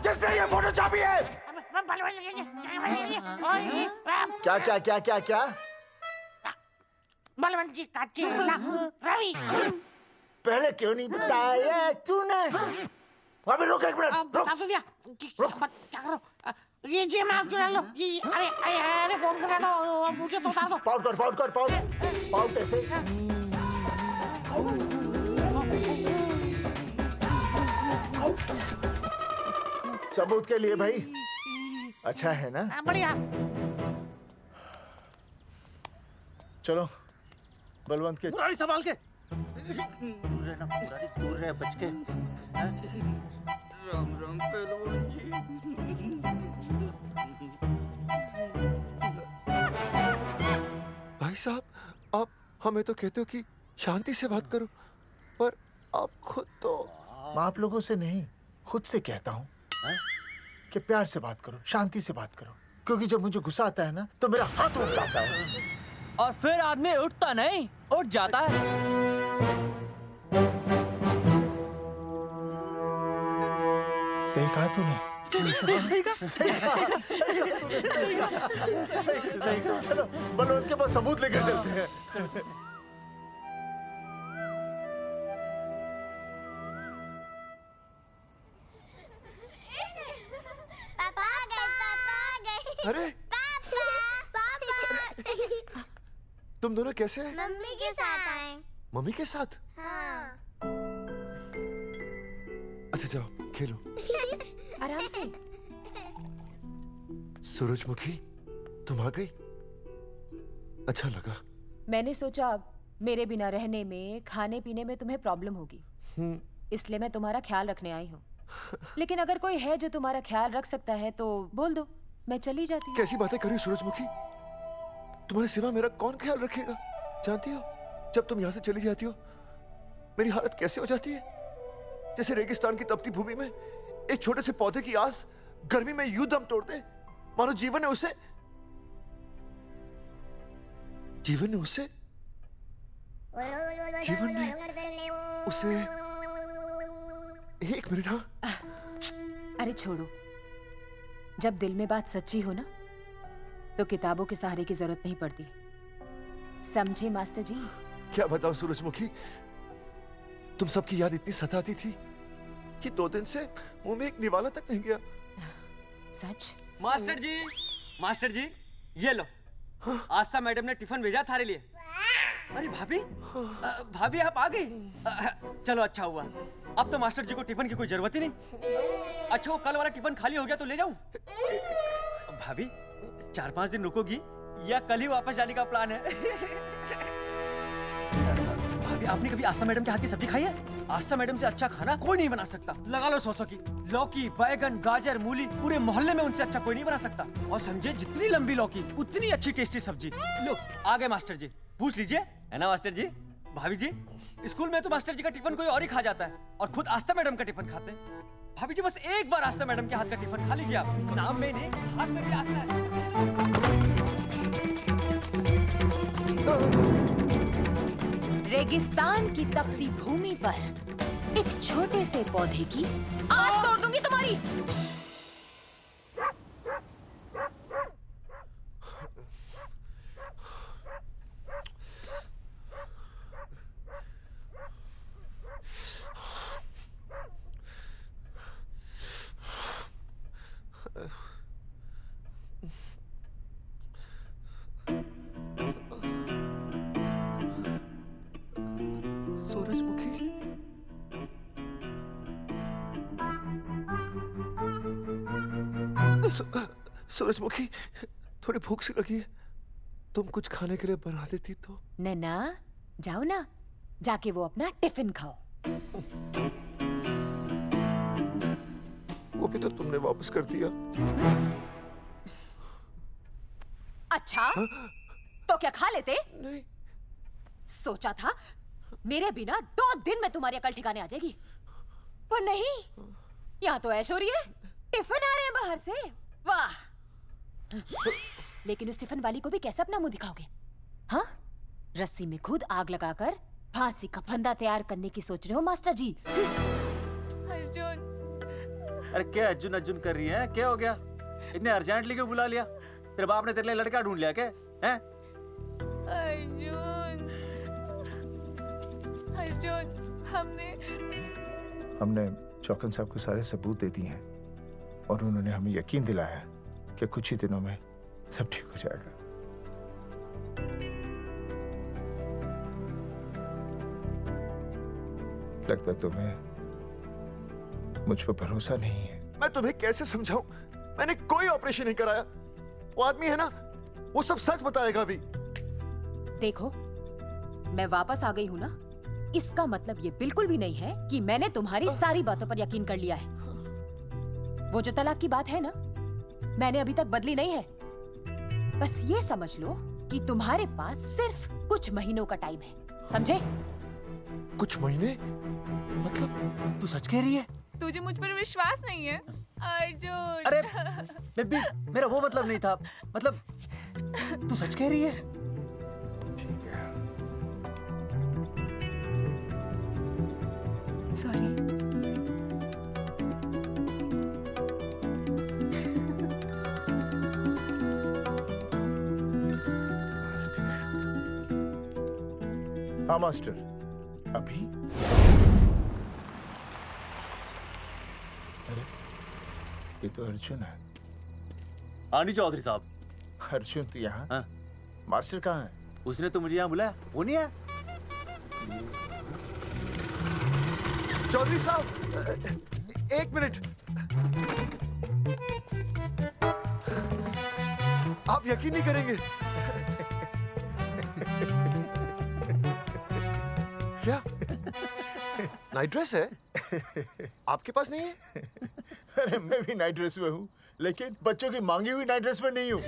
जिसने ये फोटो छापी है। क्या क्या क्या क्या क्या? बलवंत जी का चेला रवि। पहले क्यों नहीं बताया तूने? अबे रुक एक मिनट, रुक। क्या करो? ये जी माफ करा लो। ये अरे फोन करा लो, मुझे तो उतार दो। पाउट कर पाउट ऐसे। सबूत के लिए भाई अच्छा है ना? बढ़िया। चलो बलवंत के मुरारी संभाल के। दूर रहना मुरारी, दूर रह, बच के। राम राम पहलवान जी। भाई साहब, आप हमें तो कहते हो कि शांति से बात करो, पर आप खुद तो। मैं आप लोगों से नहीं, खुद से कहता हूँ कि प्यार से बात करो, शांति से बात करो। क्योंकि जब मुझे गुस्सा आता है ना, तो मेरा हाथ उठ जाता है। और फिर आदमी उठता नहीं, उठ जाता है। सही कहा तूने। सही कहा। चलो बलवंत के पास सबूत लेकर चलते हैं। पापा आ गए। अरे तुम दोनों कैसे हैं? मम्मी के साथ आए। मम्मी के साथ? हाँ। अच्छा जाओ खेलो। आराम से। सूरजमुखी, तुम आ गई, अच्छा लगा। मैंने सोचा मेरे बिना रहने में, खाने पीने में तुम्हें प्रॉब्लम होगी, इसलिए मैं तुम्हारा ख्याल रखने आई हूँ। लेकिन अगर कोई है जो तुम्हारा ख्याल रख सकता है तो बोल दो, मैं चली जाती हूँ। कैसी बातें कर रही हो सूरजमुखी? तुम्हारे सिवा मेरा कौन ख्याल रखेगा? जानती हो, जब तुम यहाँ से चली जाती हो मेरी हालत कैसे हो जाती है? जैसे रेगिस्तान की तपती भूमि में एक छोटे से पौधे की आस गर्मी में यूं दम तोड़ दे, मानो जीवन ने उसे एक मिनट। हाँ अरे छोड़ो, जब दिल में बात सच्ची हो ना, तो किताबों के सहारे की जरूरत नहीं पड़ती, समझे मास्टर जी? क्या बताऊं सूरजमुखी, तुम सबकी याद इतनी सताती थी कि 2 दिन से मुंह में एक निवाला तक नहीं गया। सच? मास्टर जी ये लो। आस्था मैडम ने टिफिन भेजा थारे लिए। अरे भाभी, भाभी आप आ गई। चलो अच्छा हुआ, अब तो मास्टर जी को टिफिन की कोई जरूरत ही नहीं। अच्छा वो कल वाला टिफिन खाली हो गया तो ले जाऊं? भाभी 4-5 दिन रुकोगी या कल ही वापस जाने का प्लान है? भाभी आपने कभी आस्था मैडम के हाथ की सब्जी खाई है? आस्था मैडम से अच्छा खाना कोई नहीं बना सकता। लगा लो 100 की। लौकी, बैगन, गाजर, मूली, पूरे मोहल्ले में उनसे अच्छा कोई नहीं बना सकता। और समझे, जितनी लंबी लौकी उतनी अच्छी टेस्टी सब्जी। लो आ गए मास्टर जी, पूछ लीजिए, है ना मास्टर जी? भाभी जी, स्कूल में तो मास्टर जी का टिफिन कोई और ही खा जाता है और खुद आस्था मैडम का टिफिन खाते हैं। भाभी जी बस एक बार आस्था मैडम के हाथ का टिफिन खा लीजिए आप। नाम में नहीं, हाथ में भी आस्था है। रेगिस्तान की तपती भूमि पर एक छोटे से पौधे की आस तोड़ दूंगी तुम्हारी। सूरजमुखी, थोड़ी भूख सी लगी है, तुम कुछ खाने के लिए बना देती तो। नैना जाओ ना, जाके वो अपना टिफिन खाओ। वो भी तो तुमने वापस कर दिया। अच्छा तो क्या खा लेते? नहीं। सोचा था मेरे बिना 2 दिन में तुम्हारी अकल ठिकाने आ जाएगी, पर नहीं, यहाँ तो ऐश हो रही है। टिफिन आ रहे हैं बाहर से, वाह। लेकिन उस टिफिन वाली को भी कैसे अपना मुंह दिखाओगे? हाँ, रस्सी में खुद आग लगाकर फांसी का फंदा तैयार करने की सोच रहे हो मास्टर जी? अर्जुन, अरे क्या अर्जुन अर्जुन कर रही है? क्या हो गया? इतने अर्जेंटली क्यों बुला लिया? तेरे बाप ने तेरे लिए लड़का ढूंढ लिया क्या? हैं? अर्जुन, अर्जुन, हमने चौकन साहब को सारे सबूत दे दिए हैं और उन्होंने हमें यकीन दिलाया कि कुछ ही दिनों में सब ठीक हो जाएगा। लगता तुम्हें मुझ पर भरोसा नहीं है। मैं तुम्हें कैसे समझाऊं? मैंने कोई ऑपरेशन नहीं कराया। वो आदमी है ना, वो सब सच बताएगा अभी। देखो, मैं वापस आ गई हूँ ना, इसका मतलब ये बिल्कुल भी नहीं है कि मैंने तुम्हारी सारी बातों पर यकीन कर लिया है। वो जो तलाक की बात है ना, मैंने अभी तक बदली नहीं है। बस ये समझ लो कि तुम्हारे पास सिर्फ कुछ महीनों का टाइम है, समझे? कुछ महीने? मतलब तू सच कह रही है? तुझे मुझ पर विश्वास नहीं है अर्जुन? अरे बेबी, मेरा वो मतलब नहीं था। मतलब तू सच कह रही है? ठीक है। सॉरी। हाँ मास्टर, अभी? अरे ये तो अर्जुन है। हाँ नहीं चौधरी साहब। अर्जुन तो यहाँ? हाँ। मास्टर कहाँ है? उसने तो मुझे यहाँ बुलाया, वो नहीं आया। चौधरी साहब, 1 मिनट। आप यकीन नहीं करेंगे। क्या नाइट ड्रेस है? आपके पास नहीं है? अरे मैं भी नाइट ड्रेस में हूँ, लेकिन बच्चों की मांगी हुई नाइट ड्रेस में नहीं हूँ।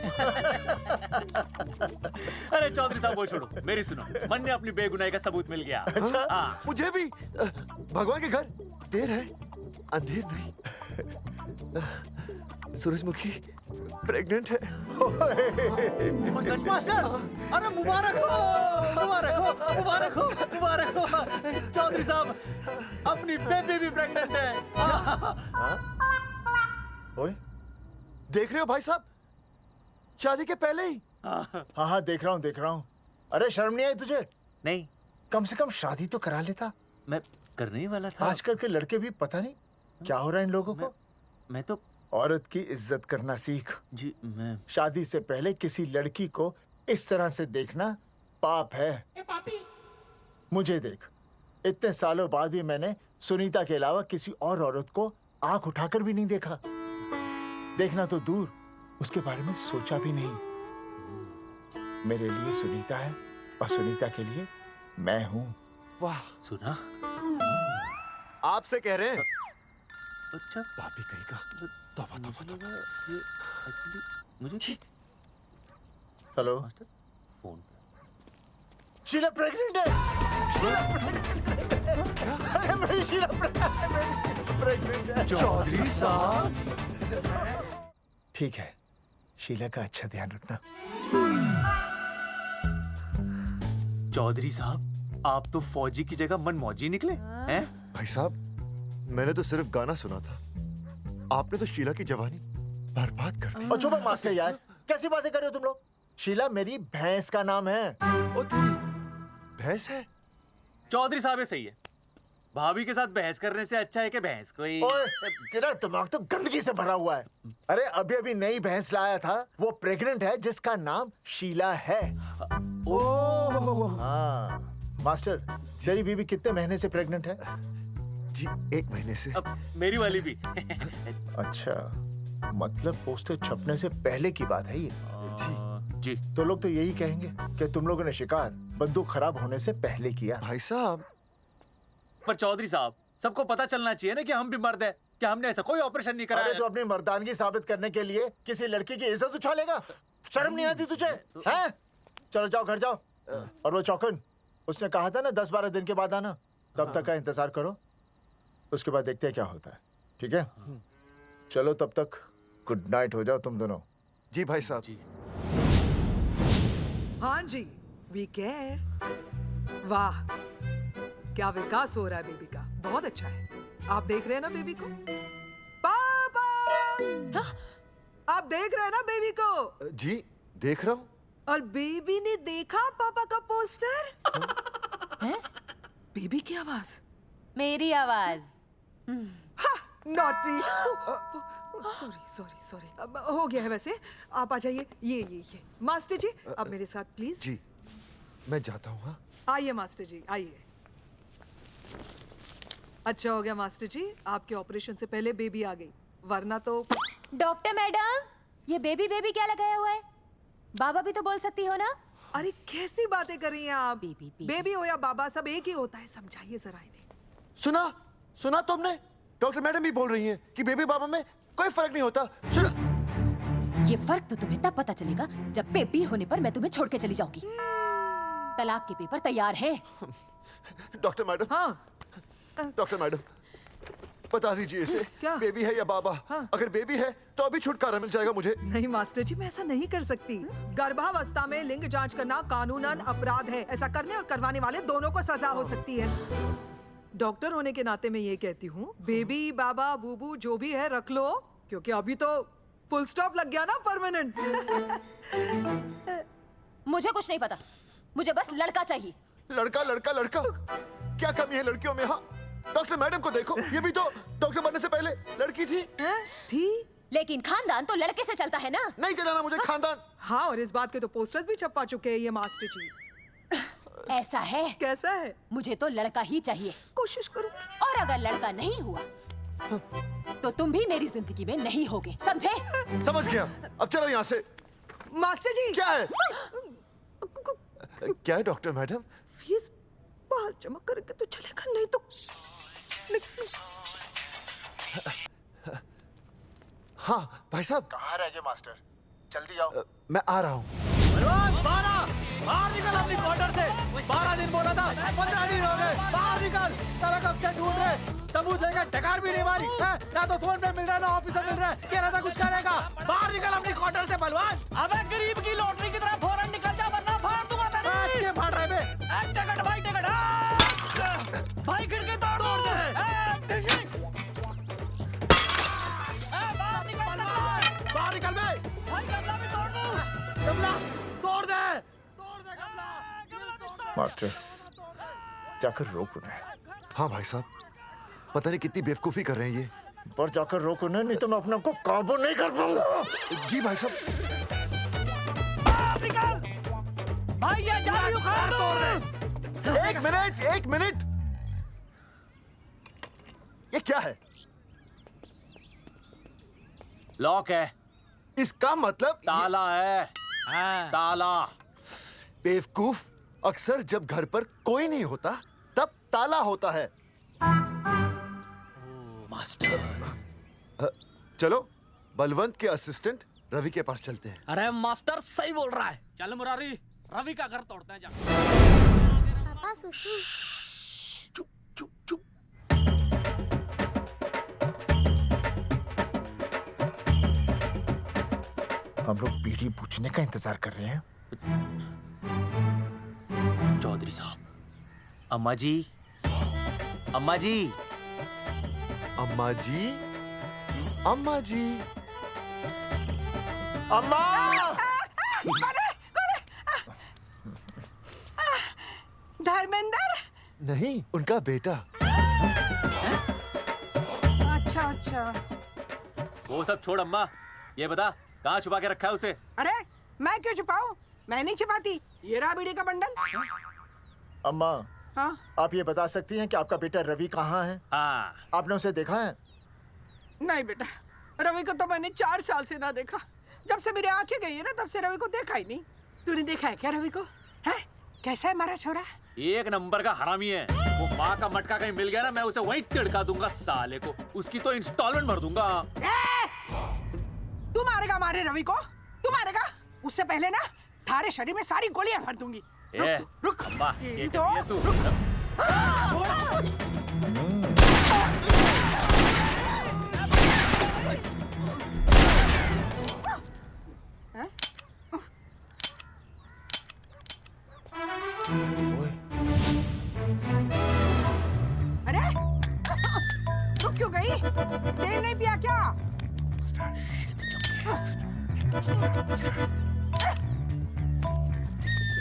अरे चौधरी साहब वो छोड़ो, मेरी सुनो। मन ने अपनी बेगुनाही का सबूत मिल गया। अच्छा, हाँ। मुझे भी। भगवान के घर देर है, अंधेर नहीं। सूरजमुखी प्रेग्नेंट है। सच मास्टर? अरे मुबारक हो, मुबारक हो, मुबारक हो, मुबारक हो। चौधरी साहब, अपनी बेबी भी प्रेग्नेंट है। ओए, देख रहे हो भाई साहब? शादी के पहले ही। हाँ हाँ देख रहा हूँ। अरे शर्म नहीं आई तुझे? नहीं। कम से कम शादी तो करा लेता। मैं करने ही वाला था। आजकल के लड़के भी पता नहीं क्या हो रहा है इन लोगों को। मैं तो औरत की इज्जत करना सीख। जी मैं शादी से पहले किसी लड़की को इस तरह से देखना पाप है। मुझे देख, इतने सालों बाद भी मैंने सुनीता के अलावा किसी और औरत को आंख उठाकर भी नहीं देखा। देखना तो दूर, उसके बारे में सोचा भी नहीं। मेरे लिए सुनीता है और सुनीता के लिए मैं हूँ। वाह, सुना? आपसे कह रहे हैं। अच्छा, भाभी कहेगा। तौबा तौबा तौबा। ये एक्चुअली मुझे हेलो फोन शीला प्रेग्नेंट है। अरे मेरी शीला प्रेग्नेंट है। चौधरी साहब, ठीक है, शीला का अच्छा ध्यान रखना। चौधरी साहब, आप तो फौजी की जगह मनमौजी निकले हैं? भाई साहब, मैंने तो सिर्फ गाना सुना था। आपने तो शीला की जवानी बर्बाद कर दी। चुप मास्टर यार, कैसी बातें कर रहे हो तुम लोग? शीला मेरी भैंस का नाम है। ओ तेरी भैंस है? चौधरी साहब ये सही है। भाभी के साथ बहस करने से अच्छा है कि भैंस कोई। ओए, तेरा दिमाग तो गंदगी से भरा हुआ है। अरे अभी अभी नई भैंस लाया था, वो प्रेग्नेंट है, जिसका नाम शीला है। ओह हाँ मास्टर, तेरी बीवी कितने महीने से प्रेग्नेंट है? जी 1 महीने से। अब मेरी वाली भी। अच्छा, मतलब पोस्टर छपने से पहले की बात है ये। जी। तो लोग तो यही कहेंगे कि तुम लोगों ने शिकार बंदूक खराब होने से पहले किया। भाई साहब, पर चौधरी साहब, सबको पता चलना चाहिए ना कि हम भी मर्द है, कि हमने ऐसा कोई ऑपरेशन नहीं कराया। अरे तो अपनी मर्दानगी साबित करने के लिए किसी लड़की की इज्जत उछालेगा? शर्म नहीं आती तुझे? हैं? चलो जाओ, घर जाओ। और वो चौकन, उसने कहा था ना 10-12 दिन के बाद आना, तब तक का इंतजार करो, उसके बाद देखते हैं क्या होता है। ठीक है? चलो तब तक गुड नाइट हो जाओ तुम दोनों। जी भाई साहब। हाँ जी, वी केयर। वाह, क्या विकास हो रहा है बेबी का, बहुत अच्छा है। आप देख रहे हैं ना बेबी को? पापा, आप देख रहे हैं ना बेबी को? जी देख रहा हूँ। और बेबी ने देखा पापा का पोस्टर? हैं? बेबी की आवाज? मेरी आवाज। नॉटी। सॉरी सॉरी सॉरी, हो गया है वैसे। आप आ जाइए। ये मास्टर जी, आप मेरे साथ प्लीज। जी मैं जाता हूँ। हाँ आइए मास्टर जी, आइए। अच्छा हो गया मास्टर जी, आपके ऑपरेशन से पहले बेबी आ गई, वरना तो। डॉक्टर मैडम, ये बेबी बेबी क्या लगाया हुआ है? बाबा भी तो बोल सकती हो ना? अरे कैसी बातें कर रही हैं आप? बेबी हो या बाबा, सब एक ही होता है, समझाइए जरा इन्हें। सुना तुमने? डॉक्टर मैडम भी बोल रही हैं कि बेबी बाबा में कोई फर्क नहीं होता। सुना? ये फर्क तो तुम्हें तब पता चलेगा जब बेबी होने पर मैं तुम्हें छोड़ के चली जाऊंगी। तलाक के पेपर तैयार है। Doctor madam. हाँ डॉक्टर मैडम, बता दीजिए इसे, क्या? बेबी है या बाबा? हाँ। अगर बेबी है तो अभी छुटकारा मिल जाएगा मुझे। नहीं मास्टर जी, मैं ऐसा नहीं कर सकती। गर्भावस्था में लिंग जांच करना कानूनन अपराध है। ऐसा करने और करवाने वाले दोनों को सजा हो सकती है। डॉक्टर होने के नाते मैं ये कहती हूँ, बेबी बाबा बूबू जो भी है रख लो, क्योंकि अभी तो फुल स्टॉप लग गया ना परमानेंट। मुझे कुछ नहीं पता, मुझे बस लड़का चाहिए। लड़का लड़का लड़का, क्या कमी है लड़कियों में? हाँ डॉक्टर मैडम को देखो, ये भी तो डॉक्टर बनने से पहले लड़की थी। लेकिन खानदान तो लड़के से चलता है ना। नहीं चलाना मुझे खानदान। हाँ, और इस बात के तो पोस्टर्स भी छपवा चुके हैं ये मास्टर जी। ऐसा है? कैसा है? मुझे तो लड़का ही चाहिए। कोशिश करो। और अगर लड़का नहीं हुआ तो तुम भी मेरी जिंदगी में नहीं होगे, समझे? समझ गया। अब चलो यहाँ से। मास्टर जी। क्या है? क्या है डॉक्टर मैडम? फीस बाहर जमा करेंगे तो चलेगा, नहीं तो हाँ भाई साहब। कहाँ रह गए मास्टर? जल्दी आओ। मैं आ रहा हूँ। बाहर निकल अपनी क्वार्टर से। 12 दिन बोला था, 15 दिन हो गए। बाहर निकल। सारा कब से ढूंढ रहे, सबूत लेकर डकार भी नहीं मारी है? ना तो फोन पे मिल रहा है, ना ऑफिसर मिल रहा है। कह रहा था कुछ करेगा। बाहर निकल अपनी क्वार्टर से बलवान। अबे गरीब की लॉटरी की तरह फौरन निकल जा, वरना फाड़ दूंगा तेरी। क्या फाड़ रहे बे? टिकट भाई, टिकट। भाई खिड़की तोड़ दे। बाहर निकल बे। भाई गमला भी तोड़ दो। गमला तोड़ दे। मास्टर, जाकर रोक उन्हें। हाँ भाई साहब, पता नहीं कितनी बेवकूफी कर रहे हैं ये। पर जाकर रोक उन्हें, नहीं तो मैं अपने आप को काबू नहीं कर पाऊंगा। जी भाई साहब। भाई ये जाली उखाड़ दो। एक मिनट। ये क्या है? लॉक है। इसका मतलब ताला है। ताला। बेवकूफ, अक्सर जब घर पर कोई नहीं होता तब ताला होता है। मास्टर। चलो बलवंत के असिस्टेंट रवि के पास चलते हैं। अरे मास्टर सही बोल रहा है। चल मुरारी, रवि का घर तोड़ते हैं। जा पापा सुसु। हम लोग पीढ़ी पूछने का इंतजार कर रहे हैं। चौधरी साहब, अम्मा जी, अम्मा जी, अम्मा जी, अम्मा जी, अम्मा! धर्मेंद्र? नहीं, उनका बेटा। अच्छा अच्छा। वो सब छोड़ अम्मा, ये बता कहाँ छुपा के रखा है उसे? अरे मैं क्यों छुपाऊं? मैं नहीं छुपाती। ये रहा बीड़ी का बंडल। अम्मा, हाँ? आप ये बता सकती हैं कि आपका बेटा रवि कहाँ है? हाँ। आपने उसे देखा है? नहीं बेटा, रवि को तो मैंने 4 साल से ना देखा। जब से मेरी आंखें गई है ना तब से रवि को देखा ही नहीं। तूने देखा है क्या रवि को? है कैसा है हमारा छोरा? एक नंबर का हरामी है। वो माँ का मटका कहीं मिल गया ना, मैं उसे वहीं तिड़का दूंगा साले को। उसकी तो इंस्टॉलमेंट भर दूंगा। तू मारेगा मारे रवि को? तू मारेगा? उससे पहले ना थारे शरीर में सारी गोलियां भर दूंगी। रुक अरे रुक क्यों गई? तेल नहीं पिया क्या?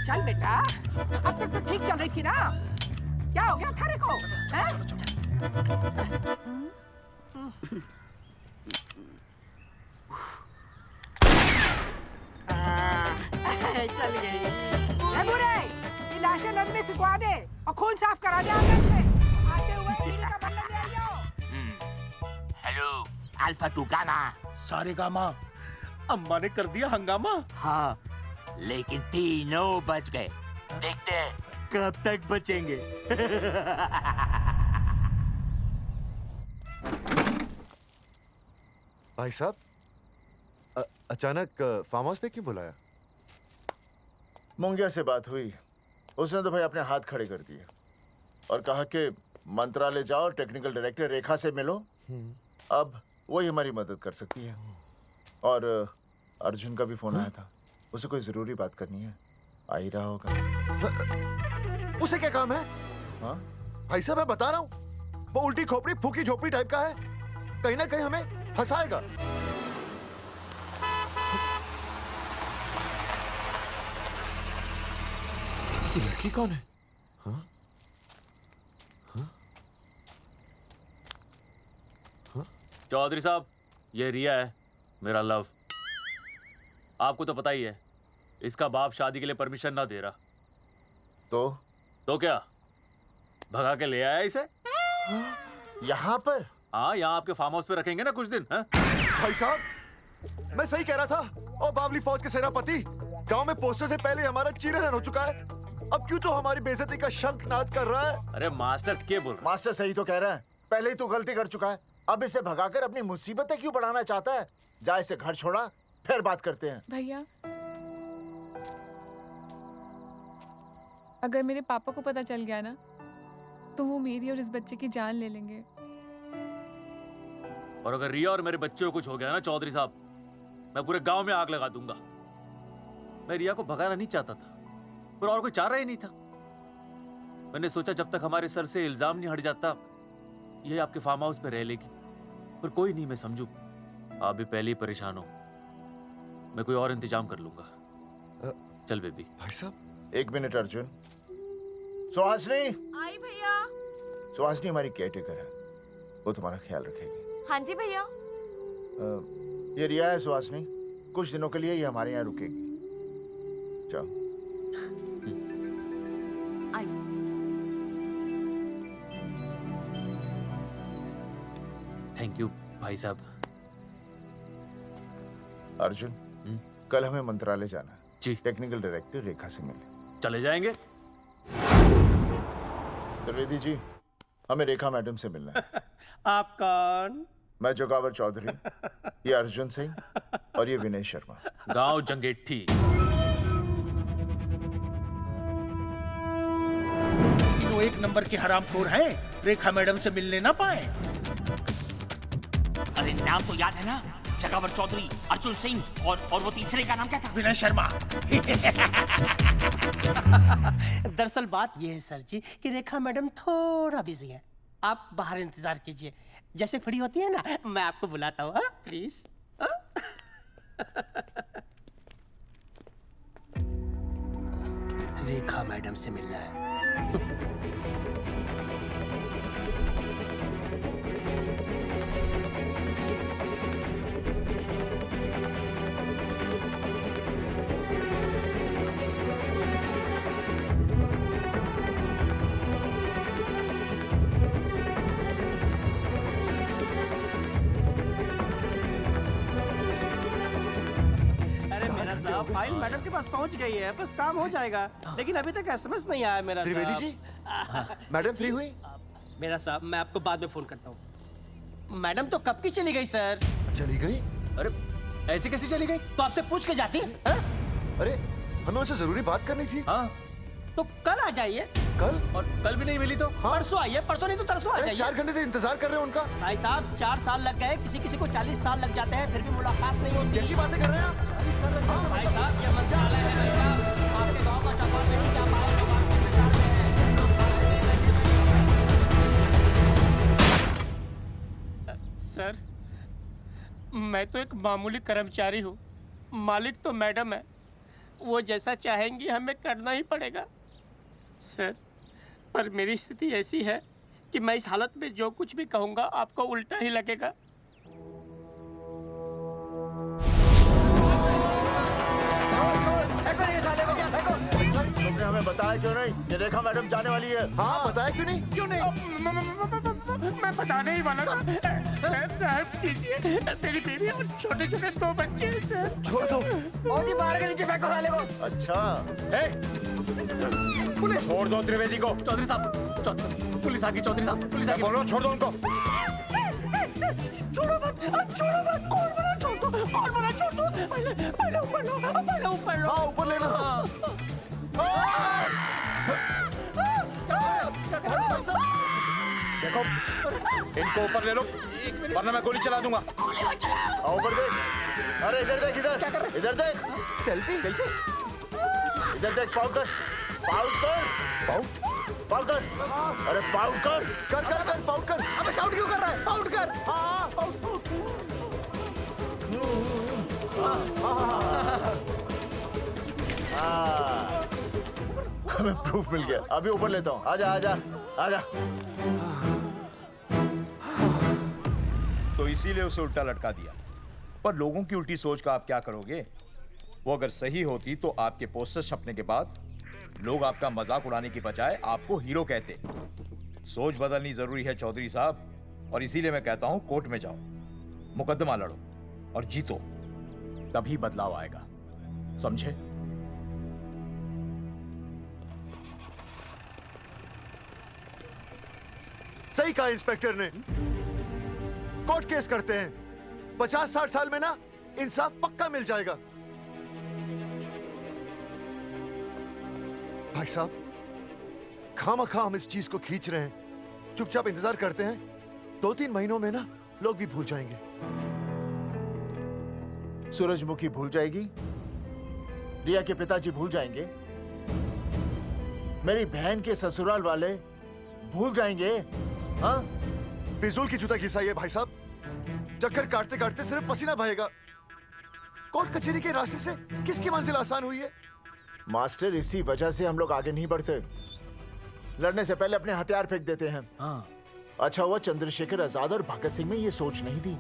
चल बेटा, अब तक तो ठीक चल रही थी ना? क्या हो गया थारे को? चल गई। बुरे, ये लाशें नदी में फिकवा दे और खून साफ करा दे आंगन से। आते हुए नीले का बंडल ले आइयो। Hello alpha two gamma. सारे गामा। अम्मा ने कर दिया हंगामा। हाँ लेकिन तीनों बच गए। देखते हैं कब तक बचेंगे। भाई साहब, अचानक फार्म हाउस पे क्यों बुलाया? मुंगिया से बात हुई। उसने तो भाई अपने हाथ खड़े कर दिए और कहा कि मंत्रालय जाओ, टेक्निकल डायरेक्टर रेखा से मिलो। अब वही हमारी मदद कर सकती है। और अर्जुन का भी फोन आया था, उसे कोई जरूरी बात करनी है, आ ही रहा होगा। उसे क्या काम है? हाँ भाई साहब, मैं बता रहा हूँ, वो उल्टी खोपड़ी फूकी झोपड़ी टाइप का है, कहीं ना कहीं हमें फंसाएगा। ये लड़की कौन है? हाँ? हाँ? हाँ? चौधरी साहब, ये रिया है, मेरा लव। आपको तो पता ही है, इसका बाप शादी के लिए परमिशन ना दे रहा। तो क्या भगा के ले आया इसे? यहाँ पर? हाँ, यहाँ आपके फार्म हाउस पे रखेंगे ना कुछ दिन। हाँ? भाई साहब, मैं सही कह रहा था। और बावली फौज के सेनापति, गांव में पोस्टर से पहले हमारा चीरहरण हो चुका है। अब क्यों तो हमारी बेइज्जती का शंखनाद कर रहा है? अरे मास्टर क्या बोल रहा? मास्टर सही तो कह रहा है, पहले ही तो गलती कर चुका है। अब इसे भगाकर अपनी मुसीबतें क्यों बढ़ाना चाहता है? जा इसे घर छोड़ा, फिर बात करते हैं। भैया, अगर मेरे पापा को पता चल गया ना, तो वो मेरी और इस बच्चे की जान ले लेंगे। और अगर रिया और मेरे बच्चे को कुछ हो गया ना चौधरी साहब, मैं पूरे गांव में आग लगा दूंगा। मैं रिया को भगाना नहीं चाहता था, पर और कोई चारा ही नहीं था। मैंने सोचा जब तक हमारे सर से इल्जाम नहीं हट जाता, ये आपके फार्म हाउस पे रह लेगी। पर कोई नहीं, मैं समझू आप भी पहले ही परेशान हो, मैं कोई और इंतजाम कर लूंगा। चल बेबी। भाई साहब, एक मिनट अर्जुन। सुहासनी। आई भैया। सुहासनी हमारी केयरटेकर है, वो तुम्हारा ख्याल रखेगी। हाँ जी भैया। ये रिया है सुहासनी, कुछ दिनों के लिए ये हमारे यहाँ रुकेगी। जाओ। थैंक यू भाई साहब। अर्जुन, कल हमें मंत्रालय जाना है जी। टेक्निकल डायरेक्टर रेखा से मिले। चले जाएंगे। त्रिवेदी जी, हमें रेखा मैडम से मिलना है। आप कौन? मैं जोगावर चौधरी, ये अर्जुन सिंह और ये विनय शर्मा। गांव जंगेठी। तो एक नंबर के हरामखोर हैं, रेखा मैडम से मिलने ना पाए। अरे नाम तो याद है ना, जगावर चौधरी, अर्जुन सिंह और वो तीसरे का नाम क्या था? विनय शर्मा। दरअसल बात यह है सर जी कि रेखा मैडम थोड़ा बिजी है, आप बाहर इंतजार कीजिए। जैसे फ्री होती है ना, मैं आपको बुलाता हूँ, प्लीज। रेखा मैडम से मिलना है। फाइल मैडम के पास पहुंच गई है, बस काम हो जाएगा। लेकिन अभी तक एसएमएस नहीं आया मेरा त्रिवेदी जी, मैडम फ्री हुई? मेरा साहब, मैं आपको बाद में फोन करता हूँ। मैडम तो कब की चली गई सर। चली गई? अरे ऐसे कैसे चली गई? तो आपसे पूछ के जाती। अरे हमें उनसे जरूरी बात करनी थी। हाँ तो कल आ जाइए। कल? और कल भी नहीं मिली तो परसों आइए, परसों नहीं तो तरसों आ जाइए। 4 घंटे से इंतजार कर रहे हैं उनका। भाई साहब 4 साल लग गए, किसी किसी को 40 साल लग जाते हैं, फिर भी मुलाकात नहीं होती। कैसी बातें कर रहे हैं आप? 40 साल लग गए। भाई साहब ये मंत्रालय है भाई साहब, आपके गांव का चौपाल नहीं क्या पाए लोग आपको इंतजार में हैं। सर मैं तो एक मामूली कर्मचारी हूँ, मालिक तो मैडम है, वो जैसा चाहेंगी हमें करना ही पड़ेगा। सर पर मेरी स्थिति ऐसी है कि मैं इस हालत में जो कुछ भी कहूँगा आपको उल्टा ही लगेगा। तुमने हमें बताया क्यों नहीं कि रेखा मैडम जाने वाली है? हाँ बताया क्यों नहीं? क्यों नहीं? मैं बताने ही वाला था। रहम कीजिए, मेरी बीवी और छोटे छोटे 2 बच्चे हैं सर। छोड़ दो। मोदी बाहर के नीचे फेंको साले को। अच्छा पुलिस छोड़ दो त्रिवेदी को। चौधरी साहब, पुलिस आ गई। चौधरी साहब, पुलिस आ गई। बोलो छोड़ दो उनको। छोड़ो मत, छोड़ो मत। कौन बोला छोड़ दो? कौन बोला छोड़ दो? पहले ऊपर लो, पहले ऊपर लो। हाँ ऊपर लेना। देखो इनको ऊपर ले लो वरना मैं गोली चला दूंगा। आओ ऊपर देख। अरे इधर देख, इधर इधर देख। सेल्फी इधर देख। पाउट कर। अरे पाउट कर। पाउट कर। अबे शाउट क्यों कर रहा है? पाउट कर। हाँ पाउट। हमें प्रूफ मिल गया। अभी ऊपर लेता हूँ। आजा। तो इसीलिए उसे उल्टा लटका दिया। पर लोगों की उल्टी सोच का आप क्या करोगे? वो अगर सही होती तो आपके पोस्टर छपने के बाद लोग आपका मजाक उड़ाने की बजाय आपको हीरो कहते। सोच बदलनी जरूरी है चौधरी साहब, और इसीलिए मैं कहता हूं कोर्ट में जाओ, मुकदमा लड़ो और जीतो, तभी बदलाव आएगा। समझे? सही कहा इंस्पेक्टर ने। कोर्ट केस करते हैं, 50-60 साल में ना इंसाफ पक्का मिल जाएगा। भाई साहब खामखा हम इस चीज को खींच रहे हैं, चुपचाप इंतजार करते हैं, 2-3 महीनों में ना लोग भी भूल जाएंगे। सूरजमुखी भूल जाएगी, रिया के पिताजी भूल जाएंगे, मेरी बहन के ससुराल वाले भूल जाएंगे। हाँ फिजूल की जूता घिसाई है भाई साहब। चक्कर काटते काटते सिर्फ पसीना बहेगा। कोर्ट कचहरी के रास्ते से किसकी मंजिल आसान हुई है? मास्टर इसी वजह से हम लोग आगे नहीं बढ़ते, लड़ने से पहले अपने हथियार फेंक देते हैं। अच्छा हुआ चंद्रशेखर आजाद और भगत सिंह में ये सोच नहीं थी,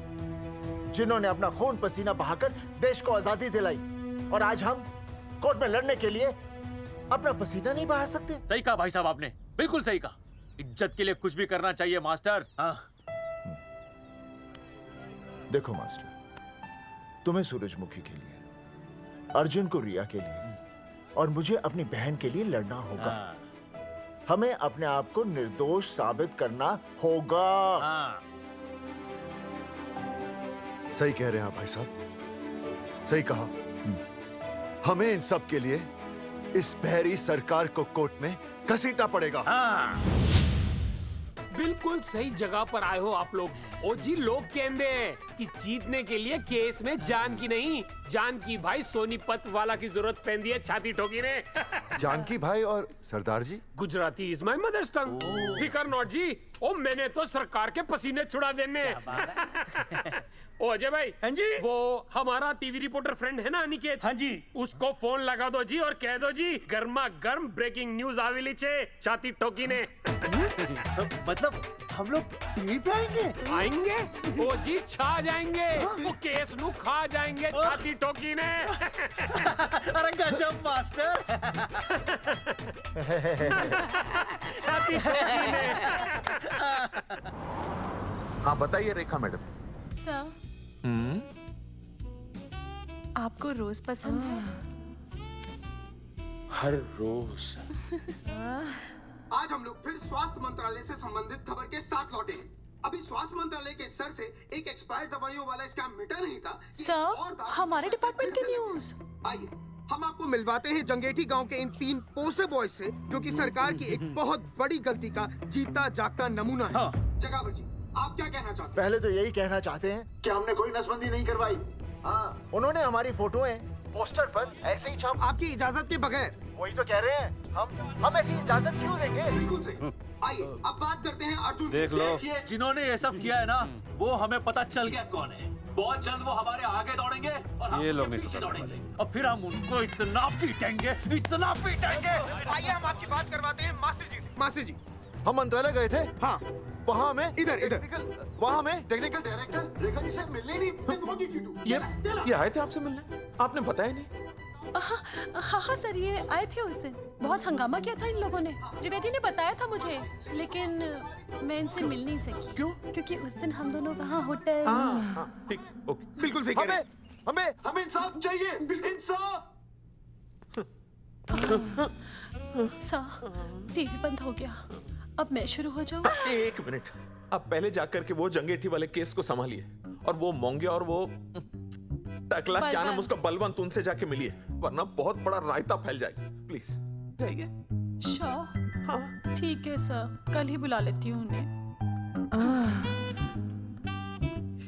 जिन्होंने अपना खून पसीना बहाकर देश को आजादी दिलाई, और आज हम कोर्ट में लड़ने के लिए अपना पसीना नहीं बहा सकते। सही कहा भाई साहब आपने, बिल्कुल सही कहा। इज्जत के लिए कुछ भी करना चाहिए मास्टर। देखो मास्टर, तुम्हें सूरजमुखी के लिए, अर्जुन को रिया के लिए और मुझे अपनी बहन के लिए लड़ना होगा। हमें अपने आप को निर्दोष साबित करना होगा। सही कह रहे हैं आप भाई साहब, सही कहा। हमें इन सब के लिए इस बहरी सरकार को कोर्ट में घसीटना पड़ेगा। बिल्कुल सही जगह पर आए हो आप लोग। ओ जी लोग कहते हैं कि जीतने के लिए केस में जान की नहीं, जान की भाई सोनीपत वाला की जरूरत पैंदी है छाती ठोकी ने। जानकी भाई और सरदार जी, गुजराती इज माय मदर्स टंग। फिकर नॉट जी, ओ मैंने तो सरकार के पसीने छुड़ा देने। ओ अजय भाई, हाँ जी, वो हमारा टीवी रिपोर्टर फ्रेंड है ना अनिकेत, हाँ जी, उसको फोन लगा दो जी और कह दो जी गर्मा गर्म ब्रेकिंग न्यूज आवेली छे छाती ठोकी ने। मतलब हम लोग टीवी पे आएंगे? ओ जी छा जाएंगे, वो केस नु खा जाएंगे छाती ठोकी ने। अरे गजब मास्टर। छाती ठोकी ने। हाँ बताइए रेखा मैडम। सर आपको रोज पसंद है? हर रोज। आज हम लोग फिर स्वास्थ्य मंत्रालय से संबंधित खबर के साथ लौटे हैं। अभी स्वास्थ्य मंत्रालय के सर से एक एक्सपायर्ड दवाइयों वाला स्कैम मिटा नहीं था। सर, हमारे डिपार्टमेंट की न्यूज़। आइए हम आपको मिलवाते हैं जंगेठी गांव के इन 3 पोस्टर बॉयज से, जो कि सरकार की एक बहुत बड़ी गलती का जीता जागता नमूना है। जगावर जी, आप क्या कहना चाहते हैं? पहले तो यही कहना चाहते हैं कि हमने कोई नसबंदी नहीं करवाई। हाँ, उन्होंने हमारी फोटोएं पोस्टर पर ऐसे ही छाप, आपकी इजाजत के बगैर। वही तो कह रहे हैं, हम ऐसी इजाजत क्यों देंगे? बिल्कुल सही। आइए अब बात करते हैं अर्जुन से। देख लो, जिन्होंने ये सब किया है ना, वो हमें पता चल गया कौन है। बहुत जल्द वो हमारे आगे दौड़ेंगे और हम ये लोग उनके नहीं पीछे समझ दौड़ेंगे, और फिर हम उनको इतना पीटेंगे, इतना पीटेंगे। आइए हम आपकी बात करवाते हैं मास्टर जी से। मास्टर जी, हम मंत्रालय गए थे। हाँ, वहाँ हमें इधर वहाँ हमें टेक्निकल डायरेक्टर रेखा जी से मिलने नहीं। Then what did you do? ये आए थे आपसे मिलने, आपने बताया नहीं। हाँ सर, ये आए थे उस दिन। बहुत हंगामा किया था इन लोगों ने। त्रिवेदी ने बताया था मुझे, लेकिन मैं इनसे मिल नहीं सकी। क्यों? क्योंकि उस दिन हम दोनों वहाँ होटल। ठीक, ओके। बिल्कुल सही कह रहे हैं। हमें इंसाफ चाहिए, इंसाफ। सर, टीवी बंद हो गया। अब मैं शुरू हो जाऊँ? एक मिनट, अब पहले जाकर के वो जंगेठी वाले केस को संभालिए, और वो मोंगे और वो टकला क्या नाम उसका, बलवंत, उनसे जाके मिलिए, वरना बहुत बड़ा रायता फैल जाएगा। प्लीज जाइए। श्योर? हाँ ठीक है सर, कल ही बुला लेती हूँ उन्हें।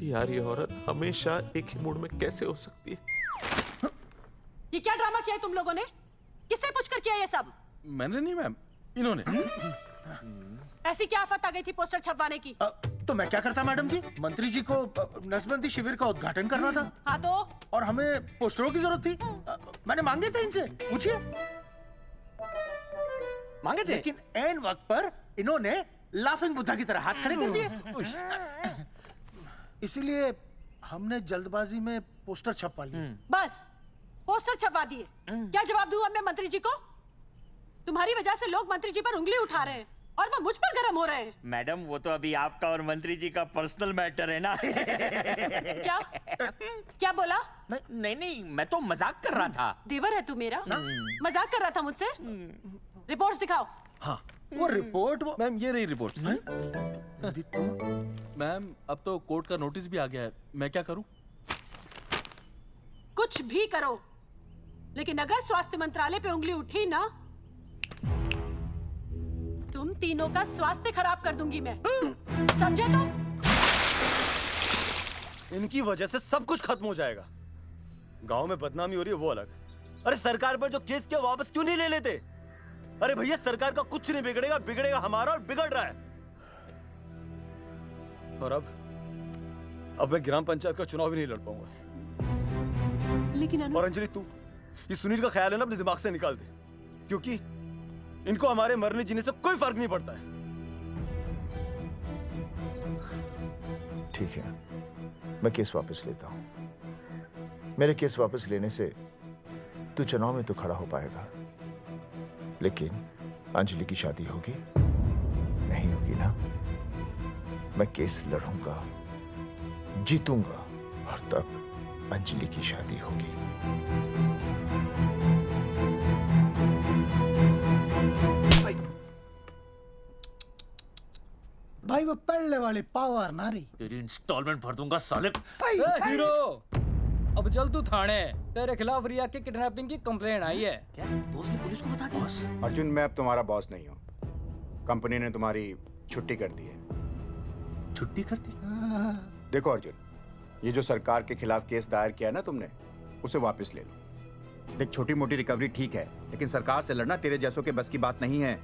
यार ये औरत हमेशा एक ही मूड में कैसे हो सकती है? ये क्या ड्रामा किया है तुम लोगों ने? किससे पूछकर किया ये सब? मैंने नहीं मैम, इन्होंने। ऐसी क्या आफत आ गई थी पोस्टर छपवाने की? तो मैं क्या करता मैडम जी? मंत्री जी को नसबंदी शिविर का उद्घाटन करना था। हाँ तो? और हमें पोस्टरों की जरूरत थी। मैंने मांगे थे इनसे, पूछिए। मांगे थे? लेकिन ऐन वक्त पर इन्होंने लाफिंग बुद्धा की तरह हाथ खड़े कर दिए। इसीलिए हमने जल्दबाजी में पोस्टर छपवा लिए। बस पोस्टर छपवा दिए। क्या जवाब दूं अब मैं मंत्री जी को? तुम्हारी वजह से लोग मंत्री जी पर उंगली उठा रहे हैं और वो मुझ पर गर्म हो रहे हैं। मैडम, वो तो अभी आपका और मंत्री जी का पर्सनल मैटर है ना। क्या? क्या बोला? नहीं, मैं तो मजाक कर रहा था। देवर है तू मेरा? मजाक कर रहा था मुझसे? रिपोर्ट्स दिखाओ। हाँ, वो रिपोर्ट मैम, ये रही रिपोर्ट्स। मैम, अब तो कोर्ट का नोटिस भी आ गया है, मैं क्या करूं? कुछ भी करो, लेकिन अगर स्वास्थ्य मंत्रालय पे उंगली उठी ना, तुम तीनों का स्वास्थ्य खराब कर दूंगी मैं। समझे तुम? इनकी वजह से सब कुछ खत्म हो जाएगा। गांव में बदनामी हो रही है वो अलग, अरे सरकार पर जो केस किया वापस क्यों नहीं ले लेते? अरे भैया, सरकार का कुछ नहीं बिगड़ेगा, बिगड़ेगा हमारा, और बिगड़ रहा है। और अब मैं ग्राम पंचायत का चुनाव भी नहीं लड़ पाऊंगा। लेकिन और अंजलि, तू ये सुनील का ख्याल है ना, अपने दिमाग से निकाल दे, क्योंकि इनको हमारे मरने जीने से कोई फर्क नहीं पड़ता है। ठीक है, मैं केस वापस लेता हूं। मेरे केस वापस लेने से तू चुनाव में तो खड़ा हो पाएगा, लेकिन अंजलि की शादी होगी नहीं होगी ना? मैं केस लड़ूंगा, जीतूंगा, और तब अंजलि की शादी होगी। भाई वो पहले वाले पावर नारी। तेरी इंस्टॉलमेंट भर दूंगा साले। हीरो, अब चल तू थाने। तेरे खिलाफ रिया के किडनैपिंग की कंप्लेंट आई है। क्या बॉस ने पुलिस को बता दिया? अर्जुन, मैं अब तुम्हारा बॉस नहीं हूँ। कंपनी ने तुम्हारी छुट्टी कर दी है। छुट्टी कर दी? देखो अर्जुन, ये जो सरकार के खिलाफ केस दायर किया ना तुमने, उसे वापस ले लो। देख, छोटी मोटी रिकवरी ठीक है, लेकिन सरकार से लड़ना तेरे जैसों के बस की बात नहीं है।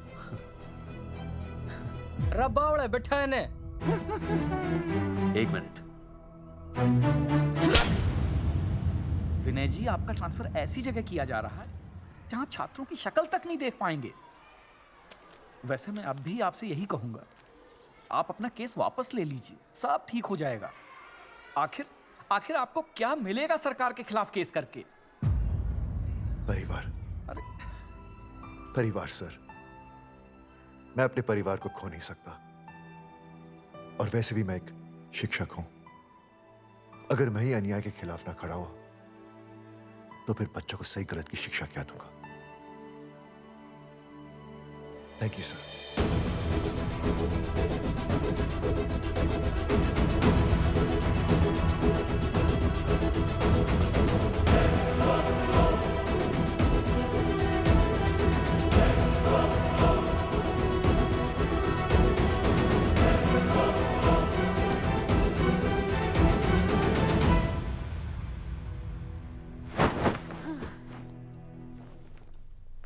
रबावड़े बैठा है ने। एक मिनट। विनय जी, आपका ट्रांसफर ऐसी जगह किया जा रहा है जहां आप छात्रों की शक्ल तक नहीं देख पाएंगे। वैसे मैं अब भी आपसे यही कहूंगा, आप अपना केस वापस ले लीजिए, सब ठीक हो जाएगा। आखिर आपको क्या मिलेगा सरकार के खिलाफ केस करके? परिवार। परिवार सर, मैं अपने परिवार को खो नहीं सकता, और वैसे भी मैं एक शिक्षक हूं। अगर मैं ही अन्याय के खिलाफ ना खड़ा हुआ तो फिर बच्चों को सही गलत की शिक्षा क्या दूंगा? Thank you sir.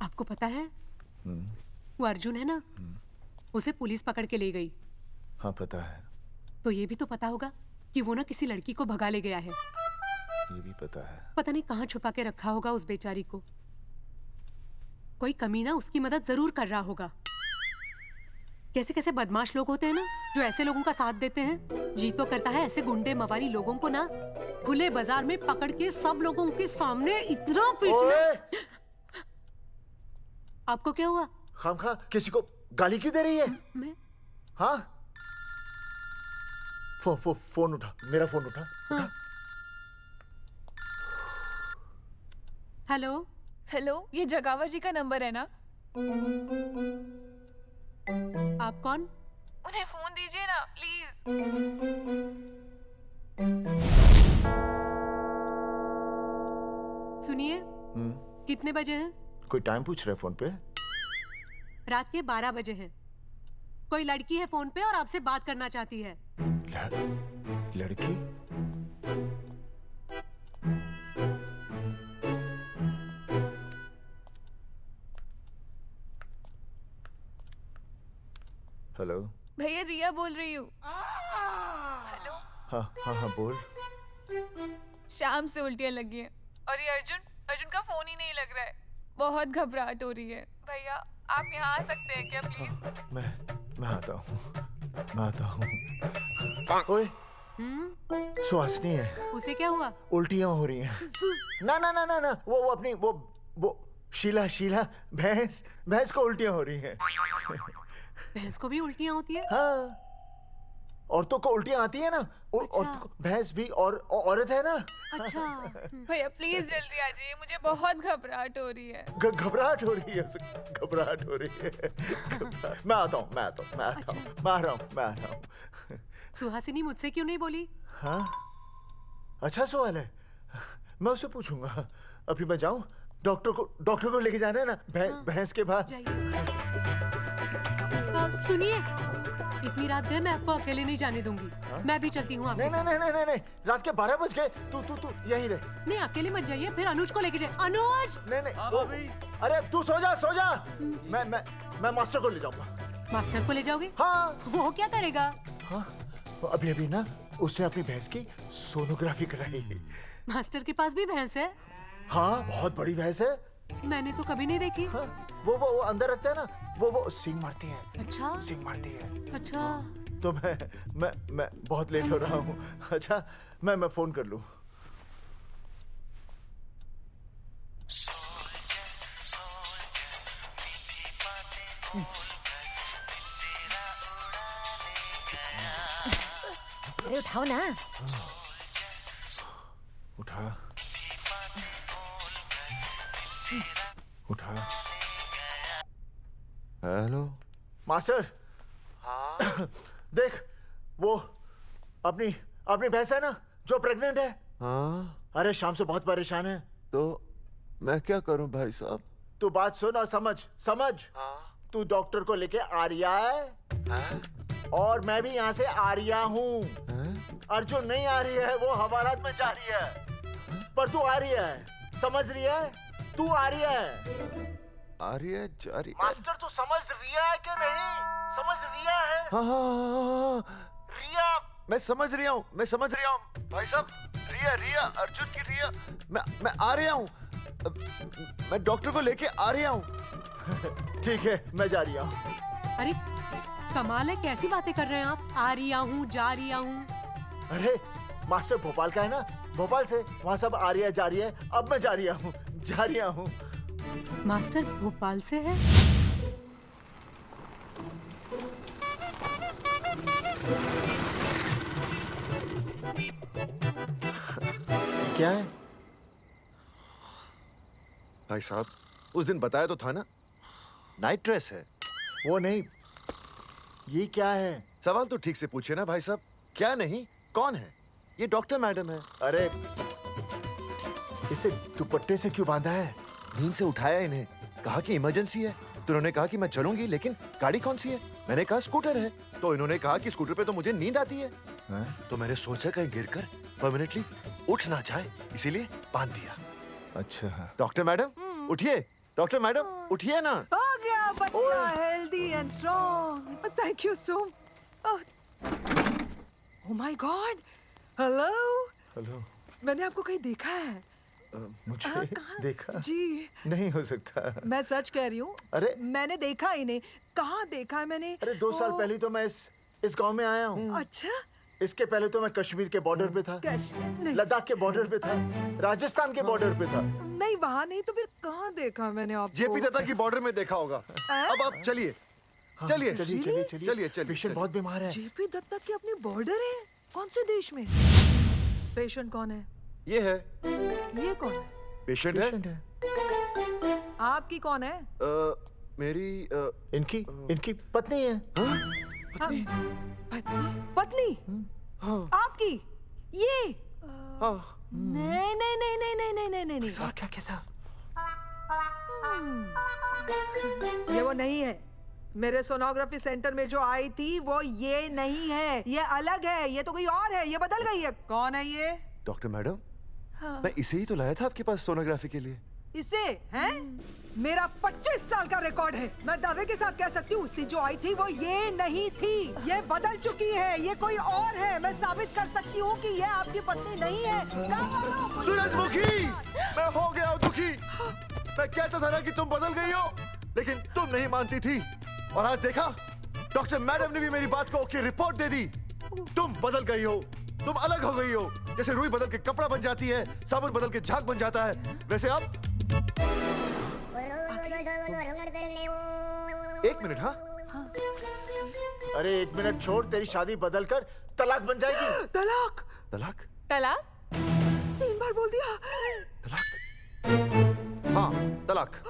आपको पता है वो अर्जुन है ना, उसे पुलिस पकड़ के ले गई। हाँ पता है। तो ये भी तो पता होगा कि वो ना किसी लड़की को भगा ले गया है। ये भी पता है। पता नहीं कहाँ छुपा के रखा होगा उस बेचारी को। कोई कमीना उसकी मदद जरूर कर रहा होगा। कैसे कैसे बदमाश लोग होते हैं ना जो ऐसे लोगों का साथ देते हैं। जी तो करता है ऐसे गुंडे मवाली लोगों को ना खुले बाजार में पकड़ के सब लोगों के सामने इतना पीटना। आपको क्या हुआ? खामखा किसी को गाली क्यों दे रही है? मैं? हाँ? फोन उठा, मेरा फोन उठा। हाँ। हेलो हेलो, ये जगावर जी का नंबर है ना? आप कौन? उन्हें फोन दीजिए ना प्लीज। सुनिए, कितने बजे हैं? कोई टाइम पूछ रहे फोन पे? रात के 12 बजे हैं। कोई लड़की है फोन पे और आपसे बात करना चाहती है। लड़की? हेलो भैया, रिया बोल रही हूँ। हेलो। हाँ हाँ हाँ बोल। शाम से उल्टियाँ लगी हैं और ये अर्जुन का फोन ही नहीं लग रहा है। बहुत घबराहट हो रही है। भैया आप यहाँ आ सकते हैं क्या प्लीज? मैं आता हूँ। ओए, सुहासिनी है। उसे क्या हुआ? उल्टियाँ हो रही हैं। ना ना ना ना ना, वो अपनी वो शीला भैंस को उल्टियाँ हो रही हैं। भैंस को भी उल्टियाँ होती है? हाँ, औरतों को उल्टियाँ आती है ना। अच्छा। औरतों को, भैंस भी और औरत है ना। अच्छा। भैया प्लीज जल्दी आ जाइए, मुझे बहुत घबराहट हो रही है। घबराहट हो रही है। मैं आता हूँ। मैं आ रहा हूँ। सुहासिनी मुझसे क्यों नहीं बोली? हाँ, अच्छा सवाल है। मैं उसे पूछूंगा। अभी मैं जाऊँ? डॉक्टर को लेके जाना है ना भैंस के पास। सुनिए, इतनी रात गए मैं आपको अकेले नहीं जाने दूंगी। मैं भी चलती हूँ आपके साथ। नहीं, रात के 12 बज गए। तू यहीं रह। नहीं, अकेले मत जाइए, फिर अनुज को लेके जाइए। अनुज! नहीं, अरे तू सो जा। मैं मास्टर को ले जाऊंगा। मास्टर को ले जाओगे? हाँ। वो क्या करेगा? हाँ, अभी ना उसने अपनी भैंस की सोनोग्राफी कराई। मास्टर के पास भी भैंस है? हाँ, बहुत बड़ी भैंस है। मैंने तो कभी नहीं देखी। हाँ, वो अंदर रखते हैं ना, वो सींग मारती है। अच्छा। सींग मारती है। अच्छा। तो मैं बहुत लेट हो रहा हूँ। अच्छा, मैं फोन कर लूँ। अरे उठाओ ना। उठा। Hello master. हाँ? देख, वो अपनी भैंस है ना जो प्रेग्नेंट है। हाँ? अरे शाम से बहुत परेशान है। तो मैं क्या करूं भाई साहब? तू बात सुन और समझ। हाँ? तू डॉक्टर को लेके आ रिया है। हाँ? और मैं भी यहाँ से आ रिया हूँ। अर्जुन नहीं आ रही है, वो हवालात में जा रही है। पर तू आ रही है, समझ रही है? तू आ रही है। आ रही है, जा रही है। मास्टर तू समझ रिया है कि नहीं? समझ रिया है? हाँ। रिया। मैं समझ रहा हूँ भाई साहब। रिया अर्जुन की रिया। मैं आ रहा हूँ। मैं डॉक्टर को लेके आ रहा हूँ। ठीक है, मैं जा रही हूँ। अरे कमाल है, कैसी बातें कर रहे हैं आप? आ रिया हूँ, जा रिया हूँ। अरे मास्टर भोपाल का है ना, भोपाल से वहाँ सब आ रही है, जा रही है। अब मैं जा रही हूँ। मास्टर भोपाल से है? क्या है भाई साहब? उस दिन बताया तो था ना, नाइट ड्रेस है। वो नहीं, ये क्या है? सवाल तो ठीक से पूछे ना भाई साहब। क्या नहीं? कौन है? ये डॉक्टर मैडम है। अरे इसे दुपट्टे से क्यों बांधा है? नींद से उठाया इन्हें, कहा कि इमरजेंसी है, तो उन्होंने कहा कि मैं चलूंगी, लेकिन गाड़ी कौन सी है? मैंने कहा स्कूटर है, तो इन्होंने कहा कि स्कूटर पे तो मुझे नींद आती है। तो मैंने सोचा कहीं गिरकर परमानेंटली उठ ना जाए, इसीलिए बांध दिया। अच्छा डॉक्टर मैडम उठिए, डॉक्टर मैडम उठिए ना। हो गया बच्चा healthy and strong. Thank you so oh my God. Hello hello, मैंने आपको कहीं देखा है? मुझे देखा? जी नहीं हो सकता। मैं सच कह रही हूँ। अरे मैंने देखा ही नहीं। कहाँ देखा है मैंने? अरे 2 साल पहले तो मैं इस गांव में आया हूँ। अच्छा, इसके पहले तो मैं कश्मीर के बॉर्डर पे था, नहीं। लद्दाख के बॉर्डर पे था, राजस्थान के बॉर्डर पे था। नहीं वहाँ नहीं तो फिर कहाँ देखा मैंने आपको? जेपी दत्ता की बॉर्डर में देखा होगा। अब आप चलिए चलिए चलिए, चलिए चलिए, चलिए चलिए। पेशेंट बहुत बीमार है। जेपी दत्ता की अपनी बॉर्डर है? कौन से देश में? पेशेंट कौन है? ये है। ये कौन है? पेशेंट है। आपकी कौन है? मेरी इनकी पत्नी है। पत्नी? पत्नी? आपकी? ये? नहीं नहीं नहीं नहीं नहीं नहीं नहीं नहीं। सर क्या था? ये वो नहीं है। मेरे सोनोग्राफी सेंटर में जो आई थी वो ये नहीं है, ये अलग है, ये तो कोई और है, ये बदल गई है। कौन है ये? डॉक्टर मैडम, मैं इसे ही तो लाया था आपके पास सोनोग्राफी के लिए। इसे हैं? मेरा 25 साल का रिकॉर्ड है। मैं दावे के साथ कह सकती हूँ उसकी जो आई थी वो ये नहीं थी, ये बदल चुकी है, ये कोई और है। मैं साबित कर सकती हूँ कि ये आपकी पत्नी नहीं है। सूरजमुखी, मैं हो गया हूँ दुखी। मैं कहता था ना कि तुम बदल गई हो, लेकिन तुम नहीं मानती थी। और आज देखा, डॉक्टर मैडम ने भी मेरी बात को ओके रिपोर्ट दे दी। तुम बदल गई हो, तुम अलग हो गई हो। जैसे रुई बदल के कपड़ा बन जाती है, साबुन बदल के झाग बन जाता है, वैसे अब। एक मिनट। हाँ अरे 1 मिनट छोड़, तेरी शादी बदल कर तलाक बन जाएगी। तलाक? तलाक? तलाक? 3 बार बोल दिया। हाँ तलाक।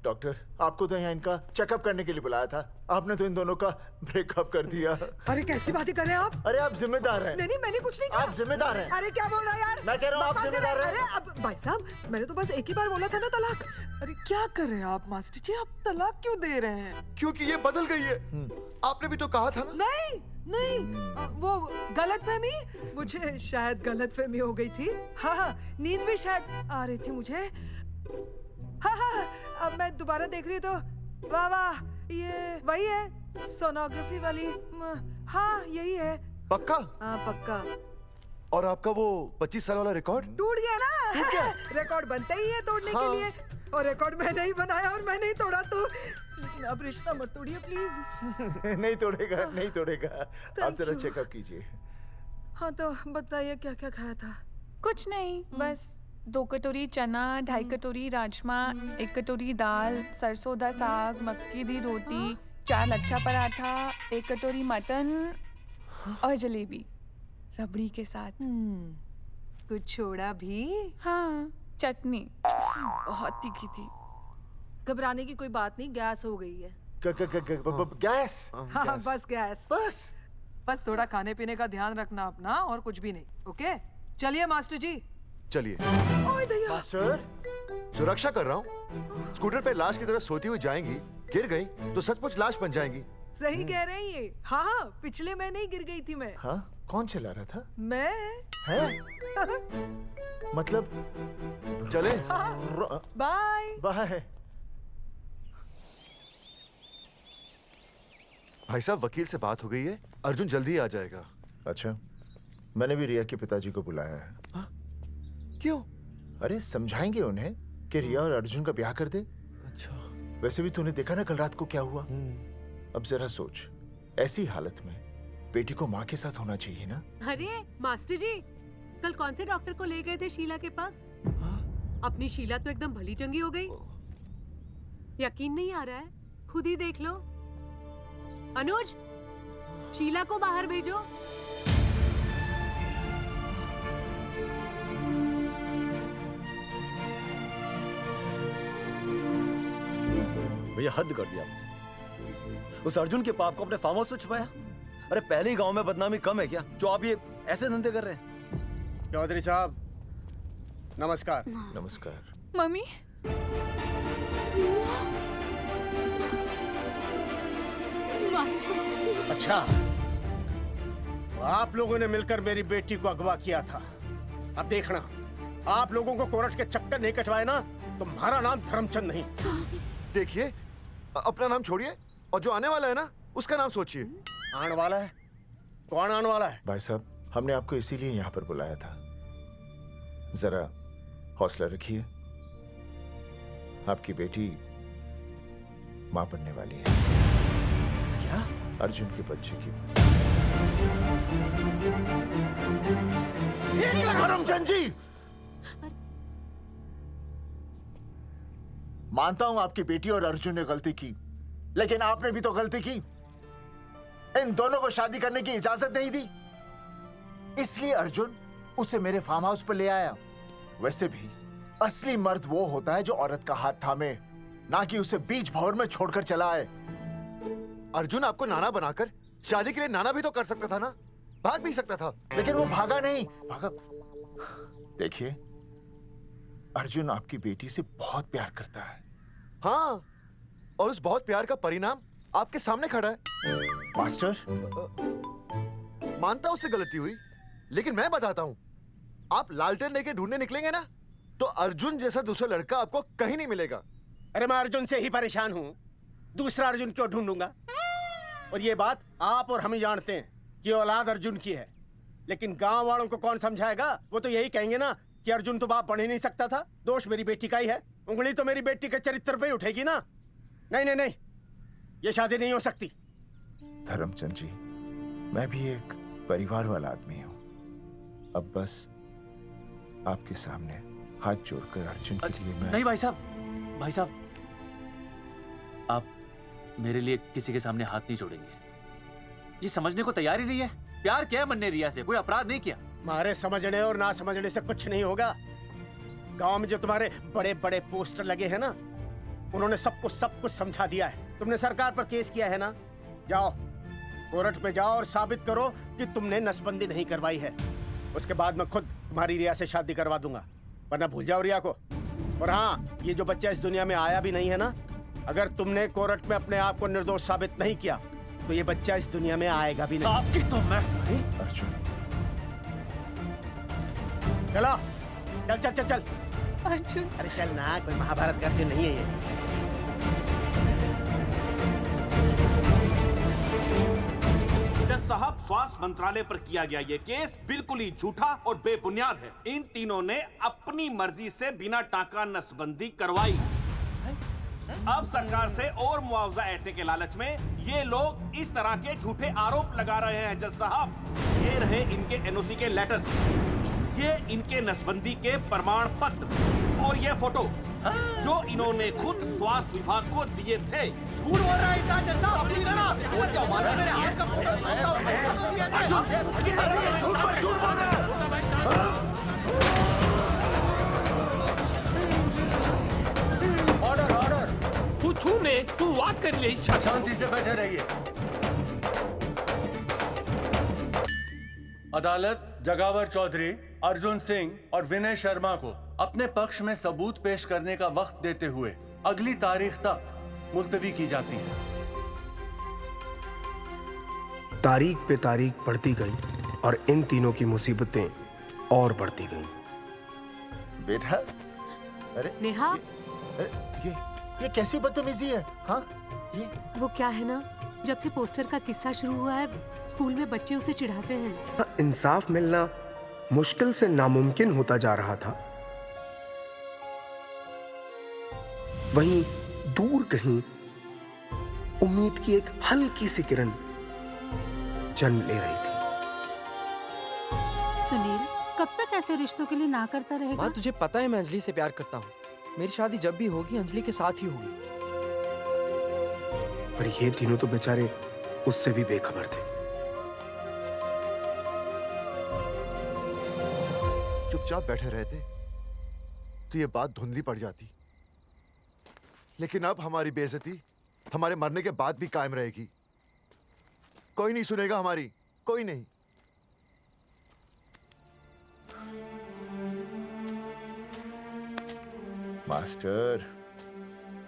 डॉक्टर, आपको तो यहाँ इनका चेकअप करने के लिए बुलाया था, आपने तो इन दोनों का ब्रेकअप कर दिया। अरे कैसी बातें कर रहे हैं आप? अरे आप जिम्मेदार हैं। नहीं मैंने कुछ नहीं कहा। आप जिम्मेदार हैं। अरे क्या बोल रहा है यार? मैं कह रहा हूँ आप जिम्मेदार हैं। अरे अब भाई साहब, मैंने तो बस एक ही बार बोला था ना तलाक। अरे क्या कर रहे हैं आप मास्टर जी? आप तलाक क्यों दे रहे हैं? क्योंकि ये बदल गई है। आपने भी तो कहा था ना। नहीं नहीं, वो गलतफहमी, मुझे शायद गलतफहमी हो गई थी। हाँ, नींद भी शायद आ रही थी मुझे। हाँ, अब मैं दोबारा देख रही तो वाह वाह, ये वही है सोनोग्राफी वाली। हाँ यही है। पक्का? हाँ पक्का। और आपका वो 25 साल वाला रिकॉर्ड टूट गया ना? रिकॉर्ड बनते ही है तोड़ने के लिए, और रिकॉर्ड मैंने ही बनाया और मैंने ही तोड़ा। तो लेकिन अब रिश्ता मत तोड़िए प्लीज। नहीं तोड़ेगा, नहीं तोड़ेगा। आप जरा चेकअप कीजिए। हाँ तो बताइए क्या क्या खाया था? कुछ नहीं, बस 2 कटोरी चना, 2.5 कटोरी राजमा, 1 कटोरी दाल, सरसों दा साग, मक्की दी रोटी, 4 लच्छा पराठा, 1 कटोरी मटन और जलेबी रबड़ी के साथ। कुछ छोड़ा भी? हाँ, चटनी बहुत तीखी थी। घबराने की कोई बात नहीं, गैस हो गई है। गैस? हाँ बस गैस। बस थोड़ा खाने पीने का ध्यान रखना अपना, और कुछ भी नहीं। ओके चलिए मास्टर जी। चलिए। मास्टर, सुरक्षा कर रहा हूँ। स्कूटर पे लाश की तरह सोती हुई जाएंगी, गिर गई तो सचमुच लाश बन जाएंगी। सही कह रहे हैं ये। हाँ, पिछले महीने ही गिर गई थी मैं। हाँ, कौन चला रहा था? मैं। है? मतलब चले? Bye bye. भाई साहब, वकील से बात हो गई है, अर्जुन जल्दी आ जाएगा। अच्छा, मैंने भी रिया के पिताजी को बुलाया है। क्यों? अरे समझाएंगे उन्हें कि रिया और अर्जुन का ब्याह कर दे। अच्छा। वैसे भी तूने देखा ना कल रात को क्या हुआ। अब जरा सोच, ऐसी हालत में बेटी को माँ के साथ होना चाहिए ना। अरे मास्टर जी, कल कौन से डॉक्टर को ले गए थे शीला के पास? अपनी शीला तो एकदम भली चंगी हो गई। यकीन नहीं आ रहा है? खुद ही देख लो। अनुज, शीला को बाहर भेजो। भैया हद कर दिया। उस अर्जुन के पाप को अपने फार्म हाउस में छुपाया। अरे पहले ही गांव में बदनामी कम है क्या जो आप ये ऐसे धंधे कर रहे हैं? चौधरी साहब नमस्कार। नमस्कार। मम्मी अच्छा, तो आप लोगों ने मिलकर मेरी बेटी को अगवा किया था। अब देखना, आप लोगों को कोर्ट के चक्कर नहीं कटवाए ना, तो तुम्हारा नाम धर्मचंद नहीं। देखिए, अपना नाम छोड़िए और जो आने वाला है ना उसका नाम सोचिए। आने वाला है? कौन आने वाला है? भाई साहब, हमने आपको इसीलिए यहाँ पर बुलाया था। जरा हौसला रखिए, आपकी बेटी मां बनने वाली है। क्या? अर्जुन के बच्चे की। धर्मचंद जी, मानता हूं आपकी बेटी और अर्जुन ने गलती की, लेकिन आपने भी तो गलती की। इन दोनों को शादी करने की इजाजत नहीं दी, इसलिए अर्जुन उसे मेरे फार्म हाउस पर ले आया। वैसे भी असली मर्द वो होता है जो औरत का हाथ थामे, ना कि उसे बीच भंवर में छोड़कर चला आए। अर्जुन आपको नाना बनाकर शादी के लिए नाना भी तो कर सकता था ना, भाग भी सकता था, लेकिन वो भागा नहीं। भागा। देखिए, अर्जुन आपकी बेटी से बहुत प्यार करता है। हाँ, और उस बहुत प्यार का परिणाम आपके सामने खड़ा है। मास्टर, मानता हूं उससे गलती हुई, लेकिन मैं बताता हूं, आप लालटेन लेके ढूंढने निकलेंगे ना, तो अर्जुन जैसा दूसरा लड़का आपको कहीं नहीं मिलेगा। अरे मैं अर्जुन से ही परेशान हूँ, दूसरा अर्जुन क्यों ढूंढूंगा? और ये बात आप और हम ही जानते हैं कि औलाद अर्जुन की है, लेकिन गांव वालों को कौन समझाएगा? वो तो यही कहेंगे ना कि अर्जुन तो बाप बन ही नहीं सकता था, दोष मेरी बेटी का ही है। उंगली तो मेरी बेटी के चरित्र पे ही उठेगी ना। नहीं नहीं नहीं, ये शादी नहीं हो सकती। धर्मचंद जी, मैं भी एक परिवार वाला आदमी हूँ। अब बस आपके सामने हाथ जोड़कर अर्जुन के लिए मैं... नहीं भाई साहब, भाई साहब, आप मेरे लिए किसी के सामने हाथ नहीं जोड़ेंगे। ये समझने को तैयार ही नहीं है। प्यार किया मन्ने रिया से, कोई अपराध नहीं किया। तुम्हारे समझने और ना समझने से कुछ नहीं होगा। गांव में जो तुम्हारे बड़े बड़े पोस्टर लगे हैं ना, उन्होंने सबको सब कुछ समझा दिया है। तुमने सरकार पर केस किया है ना, जाओ कोर्ट में जाओ और साबित करो कि तुमने नसबंदी नहीं करवाई है। उसके बाद मैं खुद तुम्हारी रिया से शादी करवा दूंगा, वरना भूल जाओ रिया को। और हाँ, ये जो बच्चा इस दुनिया में आया भी नहीं है ना, अगर तुमने कोर्ट में अपने आप को निर्दोष साबित नहीं किया, तो ये बच्चा इस दुनिया में आएगा भी नहीं। आपकी तो मैं... अर्जुन, चलो, चल चल चल चल। अर्जुन, अरे चल ना, कोई महाभारत का अर्जुन नहीं है ये। जज साहब, स्वास्थ्य मंत्रालय पर किया गया ये केस बिल्कुल ही झूठा और बेबुनियाद है। इन तीनों ने अपनी मर्जी से बिना टाका नसबंदी करवाई। अब सरकार से और मुआवजा ऐंठने के लालच में ये लोग इस तरह के झूठे आरोप लगा रहे हैं। जज साहब, ये रहे इनके एनओसी के लेटर्स, ये इनके नसबंदी के प्रमाण पत्र और ये फोटो जो इन्होंने खुद स्वास्थ्य विभाग को दिए थे। झूठ बोल रहा है इंसान जैसा। अपनी तरह वो क्या मालूम मेरे हाथ का फोटो छोड़ता हूं, फोटो दिया था। झूठ बोल रहा है। ऑर्डर ऑर्डर, तू छूने तू बात कर ले। शांति से बैठे रहिए। अदालत जगावर चौधरी, अर्जुन सिंह और विनय शर्मा को अपने पक्ष में सबूत पेश करने का वक्त देते हुए अगली तारीख तक मुलतवी की जाती है। तारीख पे तारीख बढ़ती गई और इन तीनों की मुसीबतें और बढ़ती गईं। बेटा, अरे नेहा, ये कैसी बदतमीजी है? हाँ, ये वो क्या है ना, जब से पोस्टर का किस्सा शुरू हुआ है, स्कूल में बच्चे उसे चिढ़ाते हैं। इंसाफ मिलना मुश्किल से नामुमकिन होता जा रहा था। वहीं दूर कहीं उम्मीद की एक हल्की सी किरण जन्म ले रही थी। सुनील, कब तक ऐसे रिश्तों के लिए ना करता रहेगा? माँ, तुझे पता है मैं अंजलि से प्यार करता हूँ। मेरी शादी जब भी होगी अंजलि के साथ ही होगी। पर ये तीनों तो बेचारे उससे भी बेखबर थे। चुपचाप बैठे रहते तो ये बात धुंधली पड़ जाती, लेकिन अब हमारी बेइज्जती हमारे मरने के बाद भी कायम रहेगी। कोई नहीं सुनेगा हमारी, कोई नहीं। मास्टर,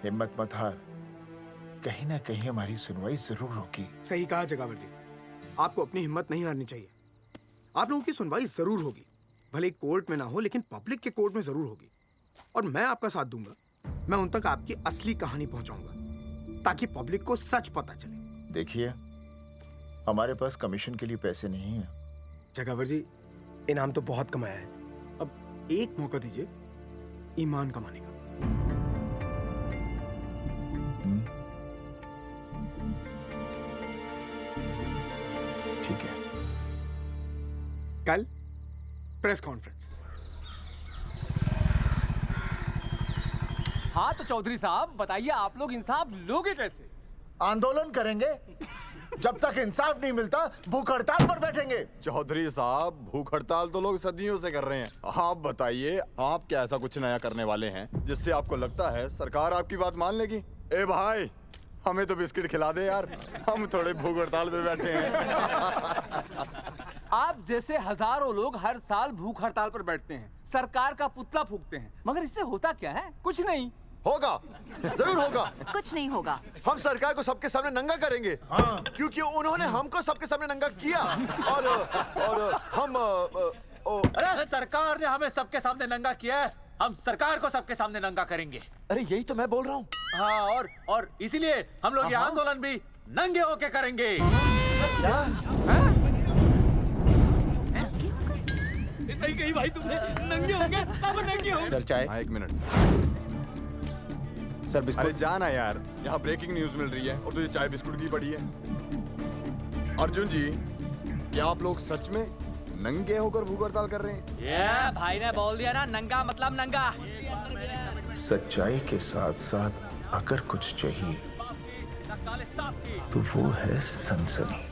हिम्मत मत हार, कहीं ना कहीं हमारी सुनवाई जरूर होगी। सही कहा जगावर जी, आपको अपनी हिम्मत नहीं हारनी चाहिए। आप लोगों की सुनवाई जरूर होगी, भले कोर्ट में ना हो लेकिन पब्लिक के कोर्ट में जरूर होगी। और मैं आपका साथ दूंगा, मैं उन तक आपकी असली कहानी पहुंचाऊंगा ताकि पब्लिक को सच पता चले। देखिए, हमारे पास कमीशन के लिए पैसे नहीं है। जगावर जी, इनाम तो बहुत कमाया है, अब एक मौका दीजिए ईमान कमाने का। ठीक है, कल प्रेस कॉन्फ्रेंस। हाँ तो चौधरी साहब बताइए, आप लोग इंसाफ लोगे कैसे? आंदोलन करेंगे, जब तक इंसाफ नहीं मिलता भूख हड़ताल पर बैठेंगे। चौधरी साहब, भूख हड़ताल तो लोग सदियों से कर रहे हैं। आप बताइए, आप क्या ऐसा कुछ नया करने वाले हैं जिससे आपको लगता है सरकार आपकी बात मान लेगी? ए भाई, हमें तो बिस्किट खिला दे यार, हम थोड़े भूख हड़ताल पे बैठे हैं। आप जैसे हजारों लोग हर साल भूख हड़ताल पर बैठते हैं, सरकार का पुतला फूंकते हैं, मगर इससे होता क्या है? कुछ नहीं होगा, जरूर होगा। कुछ नहीं होगा। हम सरकार को सबके सामने नंगा करेंगे। हाँ। क्योंकि उन्होंने हमको सबके सामने नंगा किया और हम अरे सरकार ने हमें सबके सामने नंगा किया है, हम सरकार को सबके सामने नंगा करेंगे। अरे यही तो मैं बोल रहा हूँ। हाँ, और इसीलिए हम लोग ये आंदोलन भी नंगे होके करेंगे। क्या? सही कही भाई तुमने, नंगे होंगे, अब नंगे होंगे। सर चाय। हाँ, 1 मिनट सर, बिस्कुट। अरे जाना यार, यहाँ ब्रेकिंग न्यूज मिल रही है और तुझे चाय बिस्कुट की पड़ी है। अर्जुन जी, क्या आप लोग सच में नंगे होकर भूख हड़ताल कर रहे हैं? ये भाई ने बोल दिया ना, नंगा मतलब नंगा। सच्चाई के साथ साथ अगर कुछ चाहिए तो वो है सनसनी।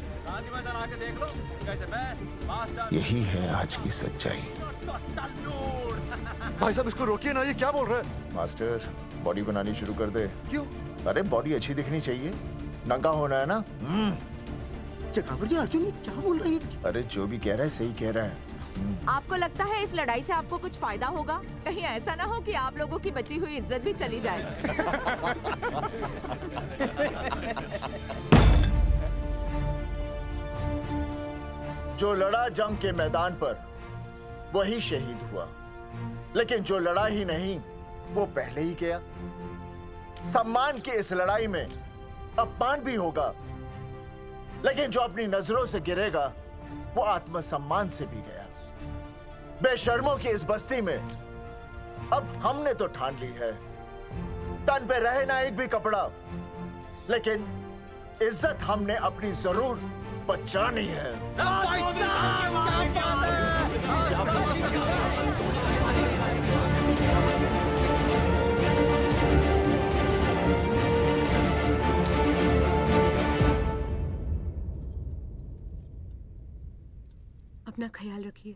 यही है आज की सच्चाई। भाई साहब, इसको रोकिए ना, ये क्या बोल रहा है? मास्टर, बॉडी बनानी शुरू कर दे। क्यों? अरे बॉडी अच्छी दिखनी चाहिए, नंगा होना है ना। जगावर जी, अर्जुन ये क्या बोल रही है? अरे जो भी कह रहा है सही कह रहा है। आपको लगता है इस लड़ाई से आपको कुछ फायदा होगा? कहीं ऐसा ना हो कि आप लोगों की बची हुई इज्जत भी चली जाए। जो लड़ा जंग के मैदान पर वही शहीद हुआ, लेकिन जो लड़ा ही नहीं वो पहले ही गया। सम्मान की इस लड़ाई में अपमान भी होगा, लेकिन जो अपनी नजरों से गिरेगा वो आत्मसम्मान से भी गया। बेशर्मों की इस बस्ती में अब हमने तो ठान ली है, तन पे रहे ना एक भी कपड़ा, लेकिन इज्जत हमने अपनी जरूर बचानी है। अपना ख्याल रखिए।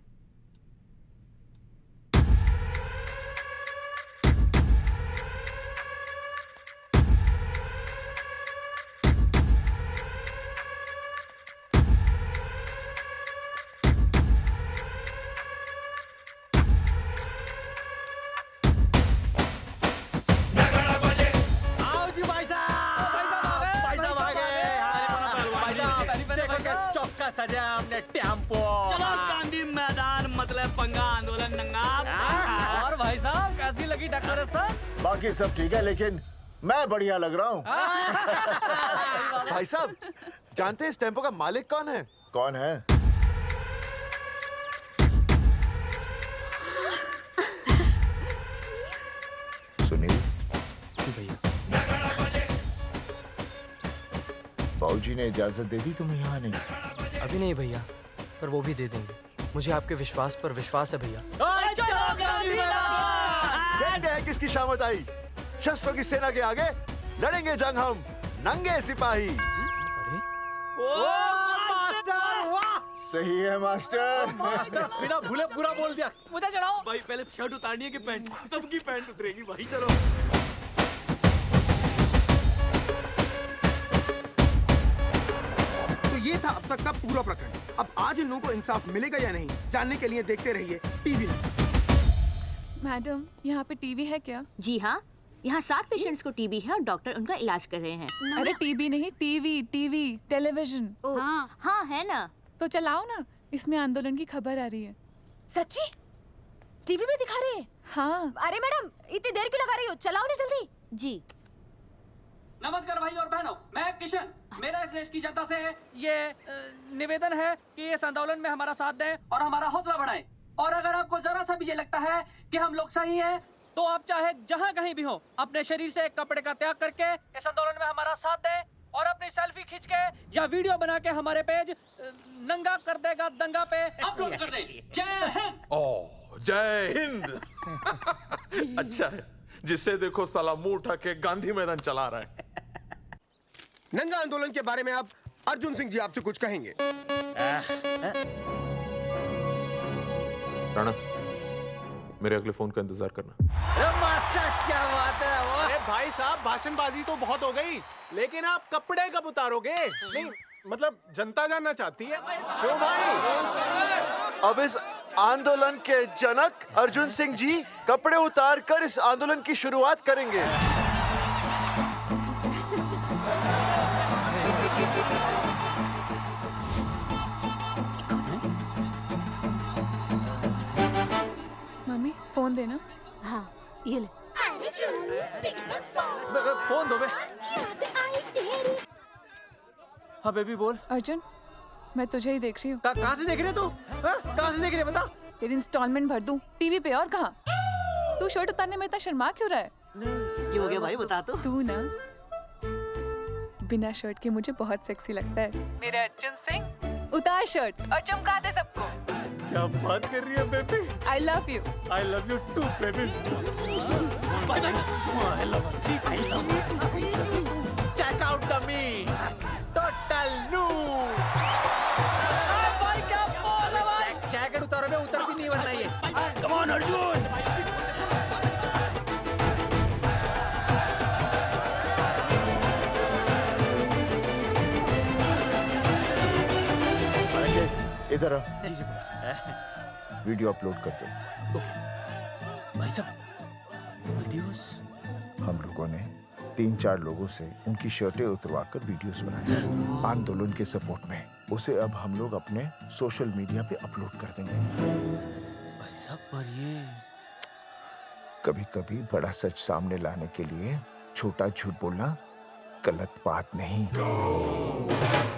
सजा हमने टेम्पो। चलो गांधी मैदान, मतलब पंगा आंदोलन नंगा। और भाई साहब कैसी लगी टक्कर है सर? बाकी सब ठीक है, लेकिन मैं बढ़िया लग रहा हूँ। भाई साहब, जानते हैं इस टेम्पो का मालिक कौन है? कौन है? सुनील। भैया। बाबूजी ने इजाजत दे दी तुम्हें यहाँ आने की? अभी नहीं भैया, पर वो भी दे देंगे। मुझे आपके विश्वास पर विश्वास है भैया। कहते हैं किसकी शामत आई, शस्त्रों की सेना के आगे लड़ेंगे जंग हम नंगे सिपाही। सही है मास्टर। मास्टर बिना भूले पूरा बोल दिया। मुझे चढ़ाओ भाई, पहले शर्ट उतारनी है कि पैंट? सबकी पैंट उतरेगी भाई। चलो था अब तक का पूरा प्रकरण। अब आज इन लोगों को इंसाफ मिलेगा या नहीं, जानने के लिए देखते रहिए टीवी। मैडम, यहाँ पे टीवी है क्या? जी हाँ, यहाँ 7 पेशेंट्स को टीबी है और डॉक्टर उनका इलाज कर रहे हैं। अरे टीबी नहीं, टीवी, टेलीविजन। हाँ है ना। तो चलाओ ना, इसमें आंदोलन की खबर आ रही है। सच्ची? टीवी में दिखा रहे हैं? हाँ। अरे मैडम, इतनी देर क्यों लगा रही हो? चलाओ ना जल्दी। जी। नमस्कार भाई और बहनों, मैं किशन। मेरा इस देश की जनता से ये निवेदन है कि इस आंदोलन में हमारा साथ दें और हमारा हौसला बढ़ाएं। और अगर आपको जरा सा भी ये लगता है कि हम लोग सही हैं, तो आप चाहे जहाँ कहीं भी हो, अपने शरीर से एक कपड़े का त्याग करके इस आंदोलन में हमारा साथ दें और अपनी सेल्फी खींच के या वीडियो बना के हमारे पेज नंगा कर देगा दंगा पे अपलोड कर दें। जय हिंद। ओह, जय हिंद। अच्छा है, जिसे देखो साला मुंह उठा के गांधी मैदान चला रहा है। नंगा आंदोलन के बारे में आप अर्जुन सिंह जी आपसे कुछ कहेंगे। राणा, मेरे अगले फोन का इंतजार करना। मास्टर क्या बात है वो? अरे भाई साहब, भाषणबाजी तो बहुत हो गई, लेकिन आप कपड़े कब उतारोगे? नहीं मतलब जनता जानना चाहती है। क्यों भाई? अब इस आंदोलन के जनक अर्जुन सिंह जी कपड़े उतार कर इस आंदोलन की शुरुआत करेंगे। मम्मी, फोन देना। हाँ, ये ले। फोन दो बे। हाँ बेबी बोल। अर्जुन, मैं तुझे ही देख रही हूँ। कहाँ से देख रहे तू? कहाँ से देख रहे बता? तेरी इंस्टॉलमेंट भर दूं टीवी पे, और कहाँ? तू शर्ट उतारने में इतना शर्मा क्यों रहा है? क्यों हो गया भाई, बता तो। तू ना बिना शर्ट के मुझे बहुत सेक्सी लगता है। मेरे अर्जुन सिंह, उतार शर्ट और चमका दे सबको। क्या बात कर रही है baby? I love you. I love you too, baby. Bye bye. I love you. Check out the me. Total new. भाई क्या बोल है भाई? जैकेट उतारो बे, उतरती नहीं वरना ये। Come on Arjun. इधर आ। वीडियो अपलोड कर दो। भाई साहब, वीडियोस? हम लोगों ने 3-4 लोगों से उनकी शर्टें उतरवाकर वीडियोस बनाए आंदोलन के सपोर्ट में। उसे अब हम लोग अपने सोशल मीडिया पे अपलोड कर देंगे। भाई साहब, पर ये कभी-कभी बड़ा सच सामने लाने के लिए छोटा झूठ बोलना गलत बात नहीं।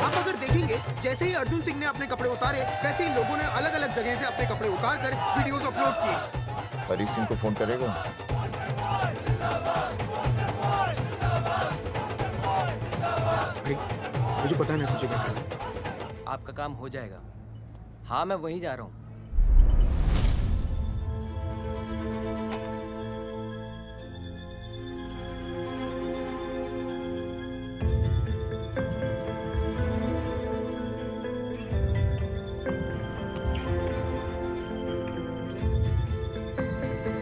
आप अगर देखेंगे, जैसे ही अर्जुन सिंह ने अपने कपड़े उतारे, वैसे ही लोगों ने अलग अलग जगह से अपने कपड़े उतार कर वीडियोस अपलोड किए। हरी सिंह को फोन करेगा? मुझे पता नहीं तुझे क्या करना है। आपका काम हो जाएगा। हाँ, मैं वहीं जा रहा हूँ।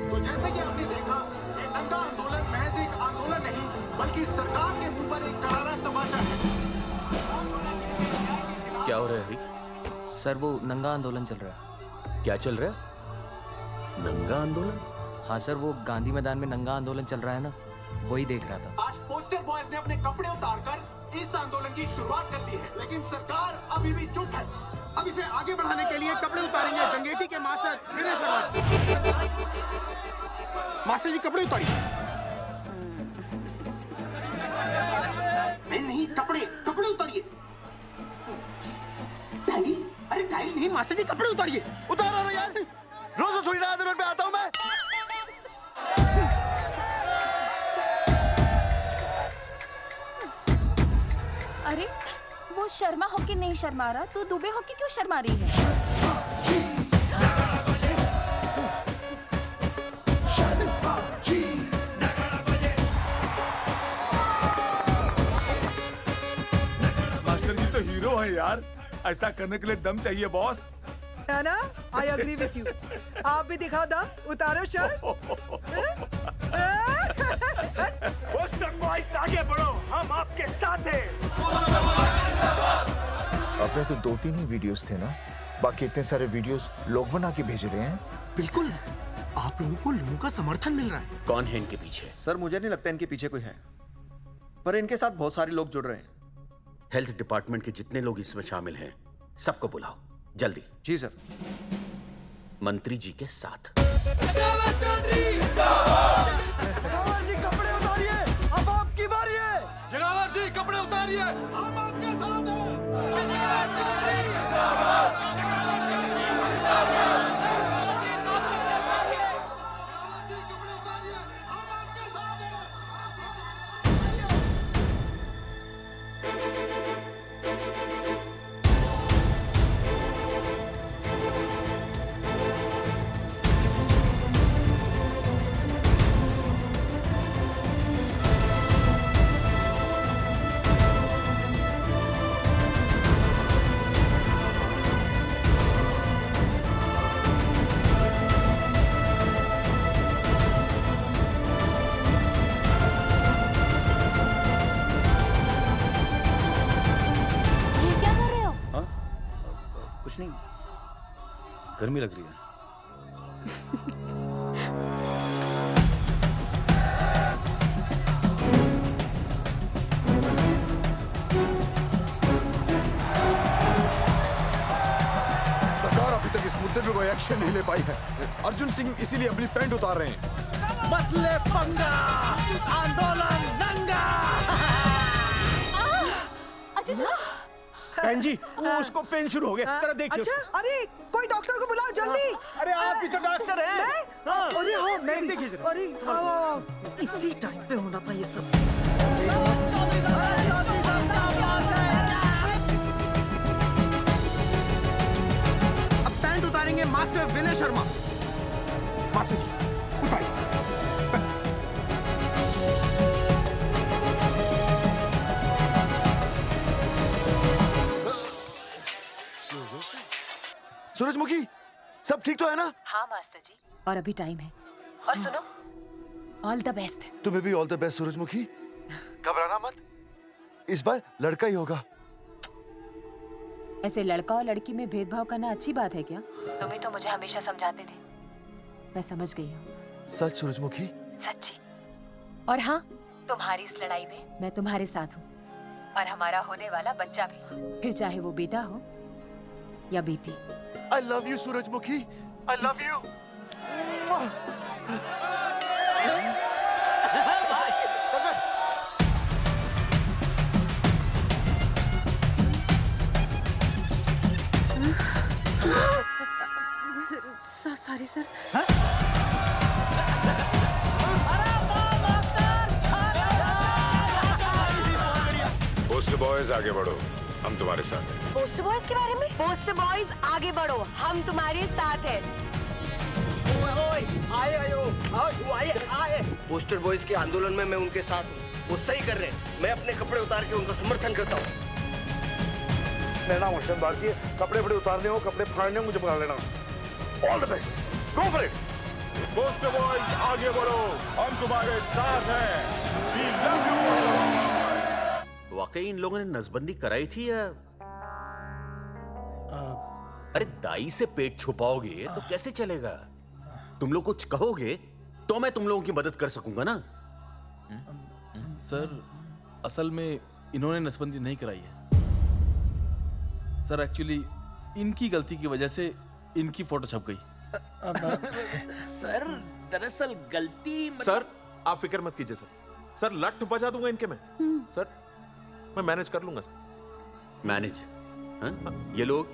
तो जैसे कि आपने देखा, ये नंगा आंदोलन महज एक आंदोलन नहीं, बल्कि सरकार के मुंह पर एक करारा तमाचा है। क्या हो रहा है हरी? सर, वो नंगा आंदोलन चल रहा है। क्या चल रहा है? नंगा आंदोलन? हाँ सर, वो गांधी मैदान में नंगा आंदोलन चल रहा है ना, वही देख रहा था। आज पोस्टर बॉयज ने अपने कपड़े उतारकर इस आंदोलन की शुरुआत कर दी है, लेकिन सरकार अभी भी चुप है। अब इसे आगे बढ़ाने के लिए कपड़े उतारेंगे जंगेटी के मास्टर विनय शर्मा। मास्टर जी, कपड़े उतारिए। नहीं, कपड़े उतारिए। डायरी? अरे डायरी नहीं मास्टर जी, कपड़े उतारिए। उतारो यार, रोज रसोई आंदोलन पे आता हूँ मैं। अरे वो शर्मा होके नहीं शर्मा रहा, तू दुबे होके क्यों शर्मा रही है? मास्टर जी तो हीरो है यार, ऐसा करने के लिए दम चाहिए बॉस। है ना? I agree with you. आप भी दिखाओ दम, उतारो शर्ट। पोस्टर बॉयज आगे बढ़ो, हम आपके साथ हैं। अपने तो 2-3 ही वीडियोस थे ना, बाकी इतने सारे वीडियोस लोग बना के भेज रहे हैं। बिल्कुल, आप लोगों को लोगों का समर्थन मिल रहा है। कौन है इनके पीछे? सर मुझे नहीं लगता इनके पीछे कोई है, पर इनके साथ बहुत सारे लोग जुड़ रहे हैं। हेल्थ डिपार्टमेंट के जितने लोग इसमें शामिल हैं, सबको बुलाओ जल्दी। जी सर। मंत्री जी के साथ। जगावर जी कपड़े उतारिए, अब आपकी बारी है। जगावर जी कपड़े उतारिए, हम आपके साथ हैं। जगावर चौधरी जिंदाबाद, जगावर चौधरी जिंदाबाद। कुछ नहीं, गर्मी लग रही है। सरकार अभी तक इस मुद्दे पे कोई एक्शन नहीं ले पाई है। अर्जुन सिंह इसीलिए अपनी पैंट उतार रहे हैं। मत ले पंगा, आंदोलन नंगा। अच्छा सुनो। बहन जी, वो उसको पेन शुरू हो गया, जरा देखिए। अच्छा, अरे कोई डॉक्टर को बुलाओ जल्दी। अरे आप ही तो डॉक्टर हैं। अरे हाँ, मैं देखिए जरा। अरे आओ, इसी टाइम पे होना था ये सब। अब पैंट उतारेंगे मास्टर विनय शर्मा। मास्टर जी उतारिए। सूरजमुखी, सब ठीक तो है ना? हाँ मास्टर जी, और अभी टाइम है। और सुनो, ऑल द बेस्ट। तुम्हें भी ऑल द बेस्ट सूरजमुखी। घबराना मत, इस बार लड़का ही होगा। ऐसे लड़का और लड़की में भेदभाव करना अच्छी बात है क्या? तुम ही तो मुझे हमेशा समझाते थे। मैं समझ गई हूँ। सच सूरजमुखी? सच्ची। और हाँ, तुम्हारी इस लड़ाई में मैं तुम्हारे साथ हूँ, और हमारा होने वाला बच्चा भी, फिर चाहे वो बेटा हो या बेटी। I love you, सूरजमुखी। I love you. Sorry sir. Poster boys आगे बढ़ो, हम तुम्हारे साथ हैं। पोस्टर बॉयज के बारे में? पोस्टर बॉयज आगे बढ़ो, हम तुम्हारे साथ हैं। आए। पोस्टर बॉयज के आंदोलन में मैं उनके साथ हूँ, वो सही कर रहे हैं। मैं अपने कपड़े उतार के उनका समर्थन करता हूँ। मेरा नाम अर्शद भारती है। कपड़े उतारने हो, कपड़े फाड़ने हो, मुझे बुला लेना। All the best, go for it. Poster boys आगे बढ़ो, हम तुम्हारे साथ हैं। We love you। वाकई इन लोगों ने नसबंदी कराई थी या? अरे दाई से पेट छुपाओगे तो कैसे चलेगा? तुम लोग कुछ कहोगे तो मैं तुम लोगों की मदद कर सकूंगा ना। सर असल में इन्होंने नसबंदी नहीं कराई है सर। एक्चुअली इनकी गलती की वजह से इनकी फोटो छप गई। सर दरअसल गलती सर आप फिक्र मत कीजिए सर। सर लट बजा दूंगा इनके में। सर मैं मैनेज कर लूंगा सर। मैनेज? ये लोग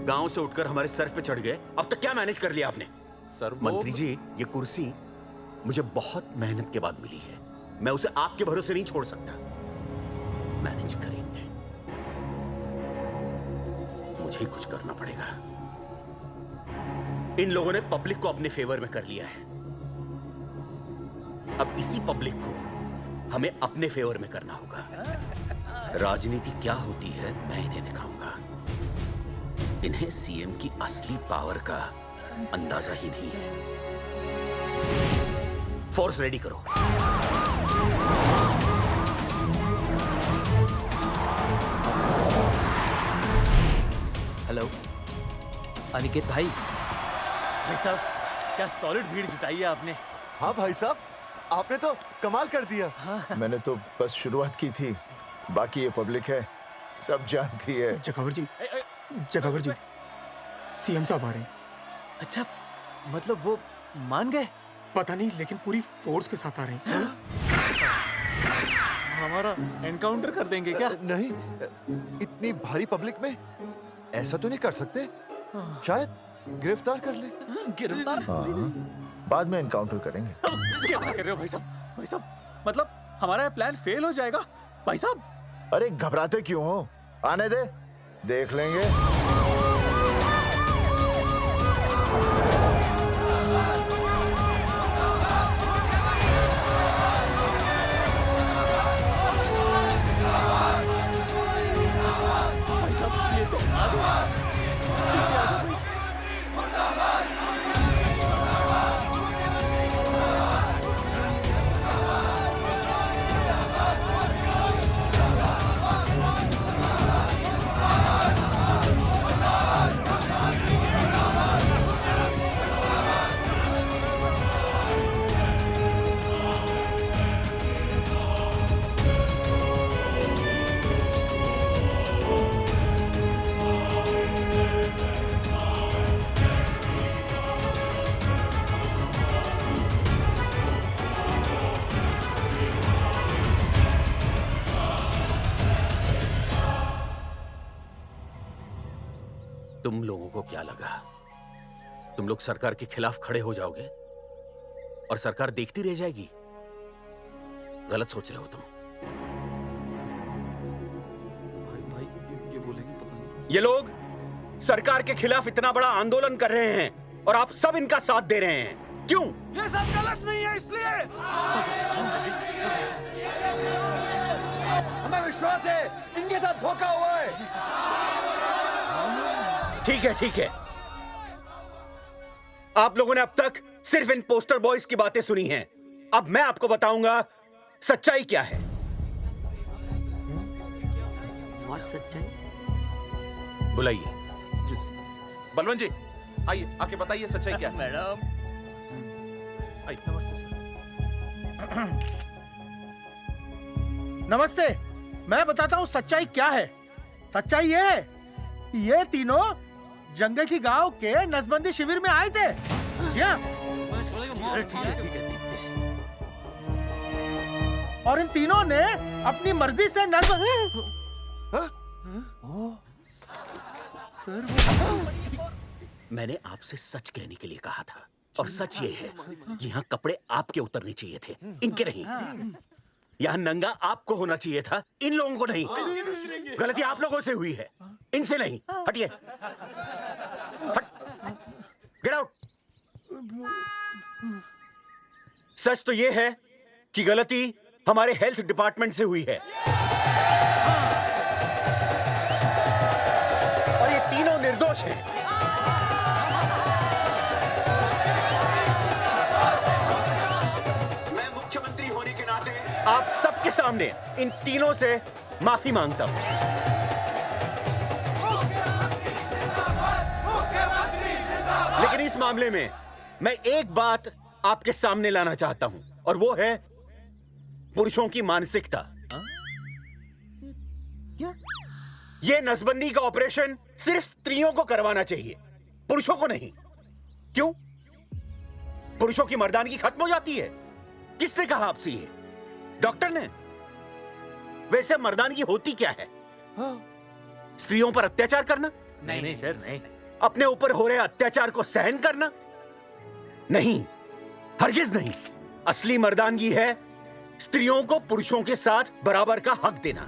गांव से उठकर हमारे सर पे चढ़ गए, अब तक क्या मैनेज कर लिया आपने? सर मंत्री जी, ये कुर्सी मुझे बहुत मेहनत के बाद मिली है, मैं उसे आपके भरोसे नहीं छोड़ सकता। मैनेज करेंगे, मुझे ही कुछ करना पड़ेगा। इन लोगों ने पब्लिक को अपने फेवर में कर लिया है, अब इसी पब्लिक को हमें अपने फेवर में करना होगा। राजनीति क्या होती है मैं इन्हें दिखाऊंगा। इन्हें सीएम की असली पावर का अंदाजा ही नहीं है। फोर्स रेडी करो। हेलो अनिकेत भाई। भाई साहब क्या सॉलिड भीड़ जुटाई है आपने। हाँ भाई साहब, आपने तो कमाल कर दिया। मैंने तो बस शुरुआत की थी, बाकी ये पब्लिक है, सब जानती है। जगावर जी, सीएम साहब आ रहे हैं। अच्छा, मतलब वो मान गए? पता नहीं, लेकिन पूरी फोर्स के साथ आ रहे हैं। हमारा एनकाउंटर कर देंगे क्या? नहीं, इतनी भारी पब्लिक में ऐसा तो नहीं कर सकते। शायद गिरफ्तार कर ले। गिरफ्तार? हाँ, बाद में एनकाउंटर करेंगे। क्या कर रहे हो भाई साहब? भाई साहब मतलब हमारा प्लान फेल हो जाएगा भाई साहब। अरे घबराते क्यों हो, आने दे, देख लेंगे। भाई साहब ये तो तुम लोगों को क्या लगा तुम लोग सरकार के खिलाफ खड़े हो जाओगे और सरकार देखती रह जाएगी? गलत सोच रहे हो तुम। भाई ये बोलेंगे पता नहीं। ये लोग सरकार के खिलाफ इतना बड़ा आंदोलन कर रहे हैं और आप सब इनका साथ दे रहे हैं, क्यों? ये सब गलत नहीं है इसलिए। हमें विश्वास है इनके साथ धोखा हुआ है। ठीक है। आप लोगों ने अब तक सिर्फ इन पोस्टर बॉयज की बातें सुनी हैं। अब मैं आपको बताऊंगा सच्चाई क्या है। सच्चाई? बुलाइए। बलवंत जी आइए, आके बताइए सच्चाई क्या है। मैडम आइए। नमस्ते सर। नमस्ते, मैं बताता हूँ सच्चाई क्या है। सच्चाई ये है, ये तीनों जंगेठी गांव के नसबंदी शिविर में आए थे। जी हाँ। ठीक है। और इन तीनों ने अपनी मर्जी से मैंने आपसे सच कहने के लिए कहा था और सच ये है कि यहाँ कपड़े आपके उतरने चाहिए थे, इनके नहीं। यहाँ नंगा आपको होना चाहिए था, इन लोगों को नहीं। गलती आप लोगों से हुई है, इनसे नहीं। हटिए, गेट आउट। सच तो ये है कि गलती हमारे हेल्थ डिपार्टमेंट से हुई है और ये तीनों निर्दोष हैं। मैं मुख्यमंत्री होने के नाते आप सबके सामने इन तीनों से माफी मांगता हूं। लेकिन इस मामले में मैं एक बात आपके सामने लाना चाहता हूं और वो है पुरुषों की मानसिकता। क्या? ये नसबंदी का ऑपरेशन सिर्फ स्त्रियों को करवाना चाहिए, पुरुषों को नहीं। क्यों? पुरुषों की मर्दानगी खत्म हो जाती है। किसने कहा आपसे ये? डॉक्टर ने? वैसे मर्दानगी होती क्या है? स्त्रियों पर अत्याचार करना? नहीं सर, नहीं। अपने ऊपर हो रहे अत्याचार को सहन करना? नहीं, हरगिज नहीं। असली मर्दानगी है स्त्रियों को पुरुषों के साथ बराबर का हक देना,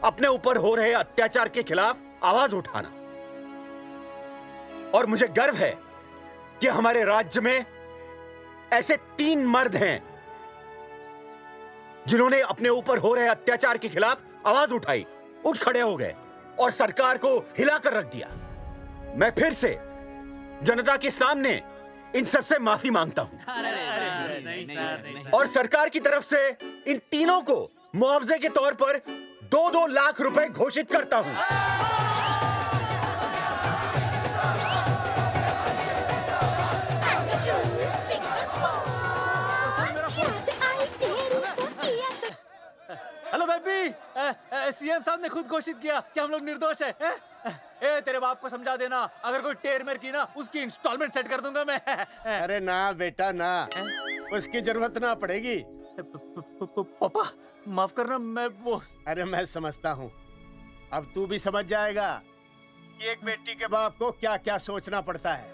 अपने ऊपर हो रहे अत्याचार के खिलाफ आवाज उठाना। और मुझे गर्व है कि हमारे राज्य में ऐसे 3 मर्द हैं जिन्होंने अपने ऊपर हो रहे अत्याचार के खिलाफ आवाज उठाई, उठ खड़े हो गए और सरकार को हिलाकर रख दिया। मैं फिर से जनता के सामने इन सबसे माफी मांगता हूं और सरकार की तरफ से इन तीनों को मुआवजे के तौर पर 2-2 लाख रुपए घोषित करता हूं। सीएम साहब ने खुद घोषित किया कि हम लोग निर्दोष हैं। ए तेरे बाप को समझा देना, अगर कोई टेर मेर की ना उसकी इंस्टॉलमेंट सेट कर दूंगा मैं। अरे ना बेटा ना, उसकी जरूरत ना पड़ेगी। पापा माफ करना, मैं वो। अरे मैं समझता हूँ, अब तू भी समझ जाएगा कि एक बेटी के बाप को क्या क्या सोचना पड़ता है।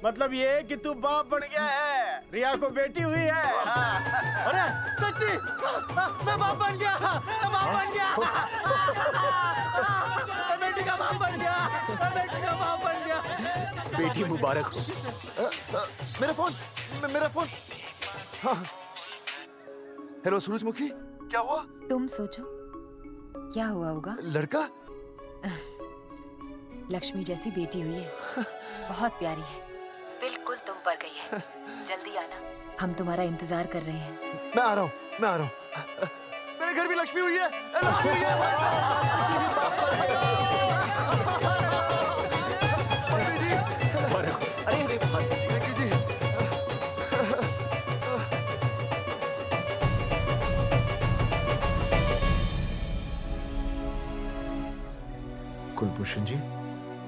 मतलब ये कि तू बाप बन गया है, रिया को बेटी हुई है। अरे सच्ची, मैं बाप बन गया, मैं बाप बन गया, मैं बेटी का बाप बन गया, मैं बेटी का बाप बन गया। बेटी मुबारक हो। मेरा फोन। हाँ। हेलो सूरजमुखी, क्या हुआ? तुम सोचो क्या हुआ होगा। लड़का? लक्ष्मी जैसी बेटी हुई है, बहुत प्यारी है, बिल्कुल तुम पर गई है। जल्दी आना, हम तुम्हारा इंतजार कर रहे हैं। मैं आ रहा हूँ। मेरे घर भी लक्ष्मी हुई है, लक्ष्मी हुई कुलभूषण जी,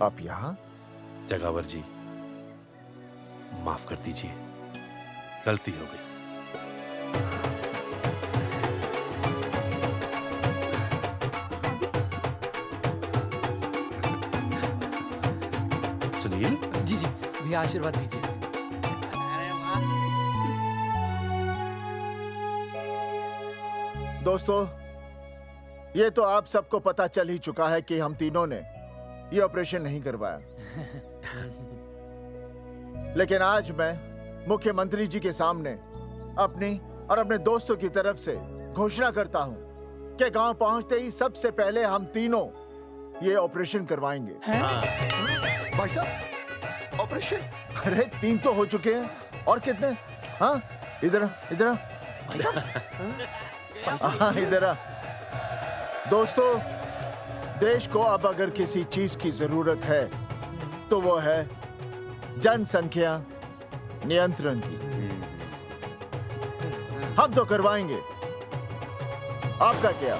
आप यहाँ? जगावर जी, माफ कर दीजिए, गलती हो गई। सुनील जी भैया आशीर्वाद दीजिए। दोस्तों, ये तो आप सबको पता चल ही चुका है कि हम तीनों ने ये ऑपरेशन नहीं करवाया। लेकिन आज मैं मुख्यमंत्री जी के सामने अपनी और अपने दोस्तों की तरफ से घोषणा करता हूं कि गांव पहुंचते ही सबसे पहले हम तीनों ये ऑपरेशन करवाएंगे। भाई साहब, ऑपरेशन? अरे 3 तो हो चुके हैं, और कितने? हाँ, इधर हाँ, इधर। दोस्तों, देश को अब अगर किसी चीज की जरूरत है तो वो है जनसंख्या नियंत्रण की। हम तो करवाएंगे, आपका क्या?